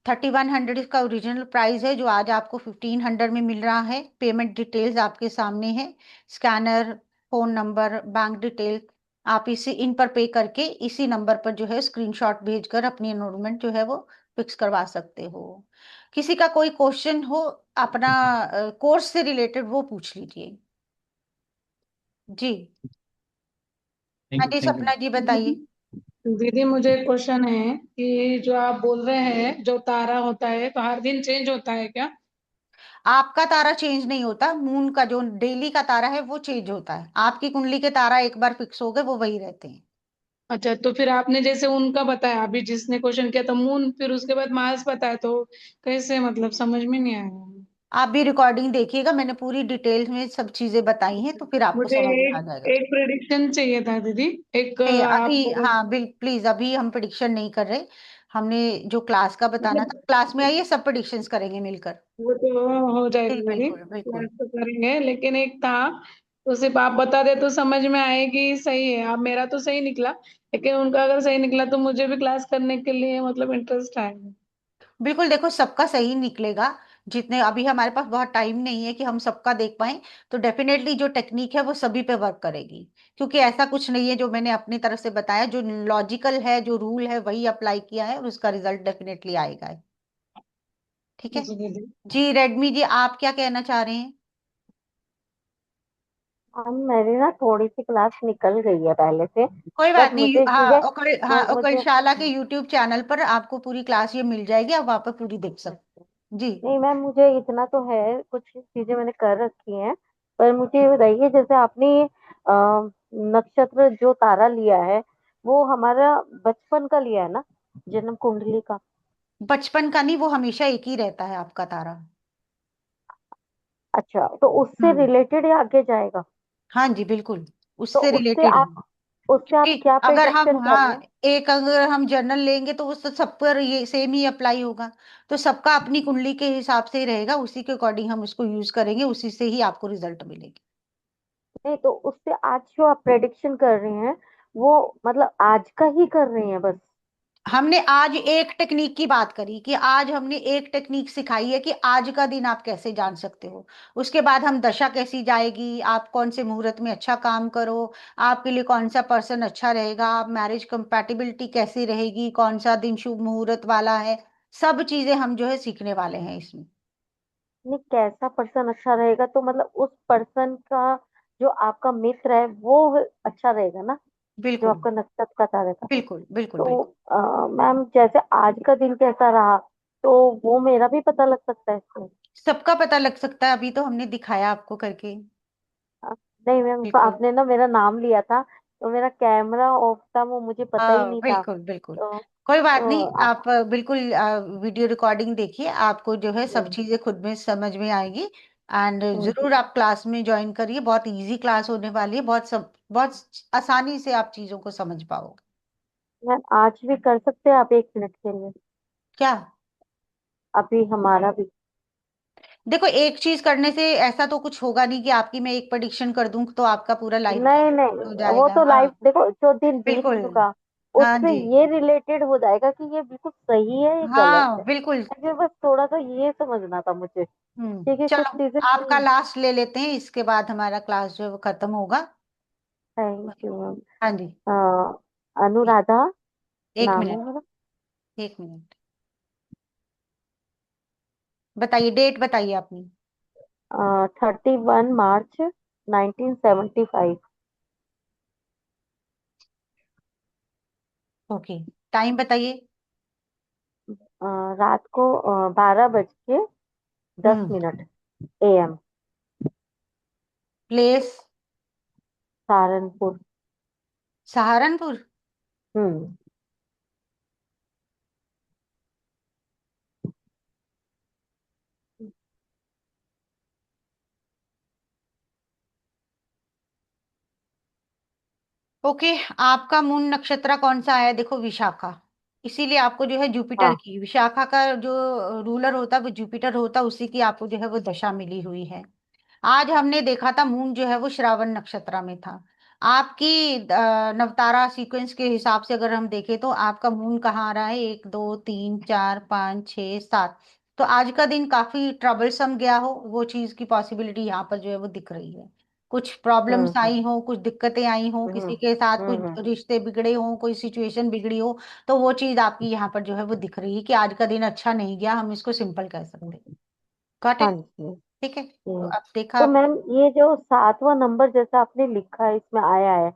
3100 इसका ओरिजिनल प्राइस है, जो आज आपको 1500 में मिल रहा है। पेमेंट डिटेल्स आपके सामने है, scanner, phone number, bank detail. आप इसी इन पर पे करके इसी नंबर पर जो है स्क्रीनशॉट भेजकर अपनी एनरोलमेंट जो है वो फिक्स करवा सकते हो। किसी का कोई क्वेश्चन हो अपना कोर्स से रिलेटेड, वो पूछ लीजिए। जी। थैंक हाँ यू जी, थैंक यू। सपना जी बताइए। दीदी मुझे एक क्वेश्चन है कि जो आप बोल रहे हैं जो तारा होता है तो हर दिन चेंज होता है क्या? आपका तारा चेंज नहीं होता, मून का जो डेली का तारा है वो चेंज होता है। आपकी कुंडली के तारा एक बार फिक्स हो गए वो वही रहते हैं। अच्छा, तो फिर आपने जैसे उनका बताया अभी जिसने क्वेश्चन किया था मून, फिर उसके बाद मार्स बताया, तो कैसे, मतलब समझ में नहीं आया। आप भी रिकॉर्डिंग देखिएगा, मैंने पूरी डिटेल्स में सब चीजें बताई हैं, तो फिर आपको मुझे समझ में आ एक जाएगा। एक प्रिडिक्शन चाहिए था दीदी। एक नहीं आप अभी, हाँ बिल प्लीज, अभी हम प्रिडिक्शन नहीं कर रहे। हमने जो क्लास का बताना था, क्लास में आइए, सब प्रिडिक्शंस करेंगे मिलकर। वो तो हो जी जाएगा दीदी, बिल्कुल क्लास बिल्कुल। तो करेंगे, लेकिन एक था तो सिर्फ आप बता दे तो समझ में आएगी। सही है, आप मेरा तो सही निकला, लेकिन उनका अगर सही निकला तो मुझे भी क्लास करने के लिए मतलब इंटरेस्ट आएगा। बिल्कुल, देखो सबका सही निकलेगा। जितने अभी हमारे पास बहुत टाइम नहीं है कि हम सबका देख पाए। तो डेफिनेटली जो टेक्निक है वो सभी पे वर्क करेगी, क्योंकि ऐसा कुछ नहीं है, जो मैंने अपनी तरफ से बताया, जो लॉजिकल है, जो रूल है वही अप्लाई किया है, और उसका रिजल्ट डेफिनेटली आएगा। ठीक है। जी दीदी। जी रेडमी जी, आप क्या कहना चाह रहे हैं? हम मेरी ना थोड़ी सी क्लास निकल गई है पहले से। कोई बट बात नहीं, मुझे हाँ चीजें हाँ, मुझे ओकलशाला के यूट्यूब चैनल पर आपको पूरी क्लास ये मिल जाएगी, आप वहाँ पर पूरी देख सकते हैं। जी। नहीं मैम, मुझे इतना तो है, कुछ चीजें मैंने कर रखी हैं। पर मुझे ये बताइए, जैसे आपने नक्षत्र जो तारा लिया है वो हमारा बचपन का लिया है ना, जन्म कुंडली का? बचपन का नहीं, वो हमेशा एक ही रहता है आपका तारा। अच्छा, तो उससे हम्म। रिलेटेड ही आगे जाएगा? हाँ जी बिल्कुल, तो उससे उससे रिलेटेड है। आप उससे आप क्योंकि क्या अगर हम, प्रिडिक्शन कर रहे हाँ, हैं? एक अगर हम जर्नल लेंगे तो उस सब पर ये सेम ही अप्लाई होगा। तो सबका अपनी कुंडली के हिसाब से ही रहेगा, उसी के अकॉर्डिंग हम उसको यूज करेंगे, उसी से ही आपको रिजल्ट मिलेगी। नहीं, तो उससे आज जो आप प्रेडिक्शन कर रहे हैं वो मतलब आज का ही कर रहे हैं बस? हमने आज एक टेक्निक की बात करी कि आज हमने एक टेक्निक सिखाई है कि आज का दिन आप कैसे जान सकते हो। उसके बाद हम दशा कैसी जाएगी, आप कौन से मुहूर्त में अच्छा काम करो, आपके लिए कौन सा पर्सन अच्छा रहेगा, आप मैरिज कंपैटिबिलिटी कैसी रहेगी, कौन सा दिन शुभ मुहूर्त वाला है, सब चीजें हम जो है सीखने वाले हैं इसमें। नहीं, कैसा पर्सन अच्छा रहेगा तो मतलब उस पर्सन का जो आपका मित्र है वो अच्छा रहेगा ना, जो बिल्कुल आपका नक्षत्र का तारा का? बिल्कुल बिल्कुल तो बिल्कुल। मैम, जैसे आज का दिन कैसा रहा तो वो मेरा भी पता लग सकता है इसमें? सबका पता लग सकता है, अभी तो हमने दिखाया आपको करके। अ, नहीं मैम, बिल्कुल। आपने ना मेरा नाम लिया था तो मेरा कैमरा ऑफ था, वो मुझे पता ही हाँ नहीं था। बिल्कुल बिल्कुल। तो, कोई बात तो नहीं, आप बिल्कुल वीडियो रिकॉर्डिंग देखिए, आपको जो है सब चीजें खुद में समझ में आएगी। एंड जरूर आप क्लास में ज्वाइन करिए, बहुत इजी क्लास होने वाली है, बहुत आसानी से आप चीजों को समझ पाओगे। मैम आज भी कर सकते हैं आप 1 मिनट के लिए? क्या? अभी हमारा भी। देखो, एक चीज करने से ऐसा तो कुछ होगा नहीं कि आपकी मैं एक प्रेडिक्शन कर दूं तो आपका पूरा लाइफ नहीं हो नहीं, वो जाएगा। तो हाँ, लाइफ देखो, जो दिन बीत बिल्कुल। चुका हाँ उससे जी। ये रिलेटेड हो जाएगा कि ये बिल्कुल सही है, ये गलत हाँ, है। बिल्कुल। मुझे बस थोड़ा सा ये समझना था मुझे। ठीक है, कुछ चलो, चीजें आपका थोड़ी। लास्ट ले लेते हैं, इसके बाद हमारा क्लास जो है वो खत्म होगा। Thank you ma'am. हाँ जी। अनुराधा एक नाम है मिनट, मेरा। 1 मिनट। बताइए, डेट बताइए अपनी। 31 मार्च 1975। ओके। टाइम बताइए। रात को 12 बज के 10 हम्म। Minute AM। Place? Saharanpur. Saharanpur. हम्म। ओके। आपका मून नक्षत्र कौन सा है? देखो, विशाखा। इसीलिए आपको जो है जुपिटर हाँ। की, विशाखा का जो रूलर होता है वो जुपिटर होता है, उसी की आपको जो है वो दशा मिली हुई है। आज हमने देखा था मून जो है वो श्रावण नक्षत्र में था। आपकी नवतारा सीक्वेंस के हिसाब से अगर हम देखें तो आपका मून कहाँ आ रहा है? 1 2 3 4 5 6 7। तो आज का दिन काफी ट्रबलसम गया हो, वो चीज की पॉसिबिलिटी यहाँ पर जो है वो दिख रही है। कुछ प्रॉब्लम्स हम्म आई हो, कुछ दिक्कतें आई हो, हम्म किसी के साथ कुछ हम्म। रिश्ते बिगड़े हो, कोई सिचुएशन बिगड़ी हो, तो वो चीज आपकी यहाँ पर जो है वो दिख रही है कि आज का दिन अच्छा नहीं गया, हम इसको सिंपल कह सकते हैं। गॉट हाँ इट? जी। ठीक है, तो हम्म। अब देखा तो आप। मैम ये जो 7वां नंबर जैसा आपने लिखा है इसमें आया है,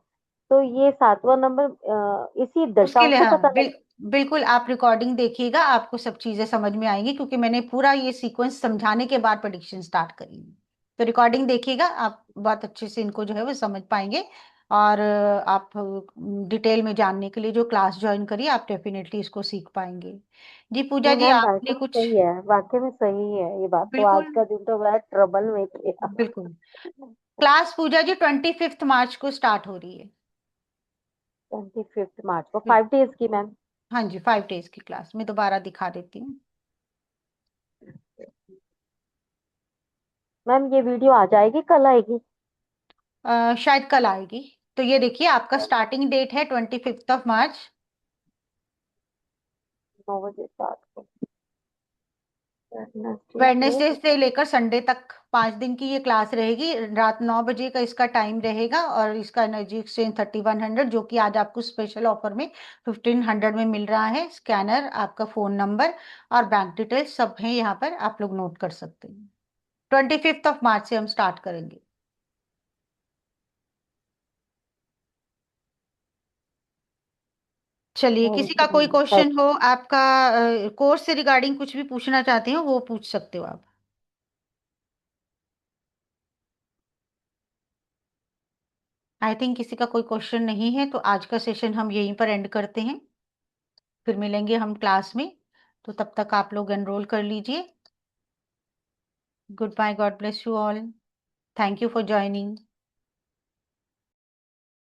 तो ये 7वां नंबर इसी उसके दशाओं लिए से हाँ, पता लग। बिल्कुल आप रिकॉर्डिंग देखिएगा, आपको सब चीजें समझ में आएंगी, क्योंकि मैंने पूरा ये सीक्वेंस समझाने के बाद प्रेडिक्शन स्टार्ट करी है। तो रिकॉर्डिंग देखिएगा, आप बहुत अच्छे से इनको जो है वो समझ पाएंगे। और आप डिटेल में जानने के लिए जो क्लास ज्वाइन करिए, आप डेफिनेटली इसको सीख पाएंगे। जी पूजा नहीं जी, मैम, आपने वाकई में कुछ? सही है, वाकई में सही है ये बात, तो आज बिल्कुल, का दिन तो बड़ा ट्रबल में गया। बिल्कुल। क्लास पूजा जी 25 मार्च को स्टार्ट हो रही है। 25 मार्च को 5 डेज की मैम? हाँ जी, 5 डेज की क्लास में दोबारा दिखा देती हूँ। मैम ये वीडियो आ जाएगी, कल आएगी? शायद कल आएगी। तो ये देखिए, आपका स्टार्टिंग डेट है 25 मार्च। 9 बजे रात को। वेडनेसडे से। वेडनेसडे से लेकर संडे तक 5 दिन की ये क्लास रहेगी। रात 9 बजे का इसका टाइम रहेगा, और इसका एनर्जी एक्सचेंज 3100, जो कि आज आपको स्पेशल ऑफर में 1500 में मिल रहा है। स्कैनर, आपका फोन नंबर और बैंक डिटेल्स सब है यहाँ पर, आप लोग नोट कर सकते हैं। 25 मार्च से हम स्टार्ट करेंगे। चलिए, किसी थैंक का यू कोई मैम। क्वेश्चन हो आपका, कोर्स से रिगार्डिंग कुछ भी पूछना चाहते हो वो पूछ सकते हो आप। आई थिंक किसी का कोई क्वेश्चन नहीं है, तो आज का सेशन हम यहीं पर एंड करते हैं। फिर मिलेंगे हम क्लास में, तो तब तक आप लोग एनरोल कर लीजिए। Goodbye, God bless you all. Thank you for joining.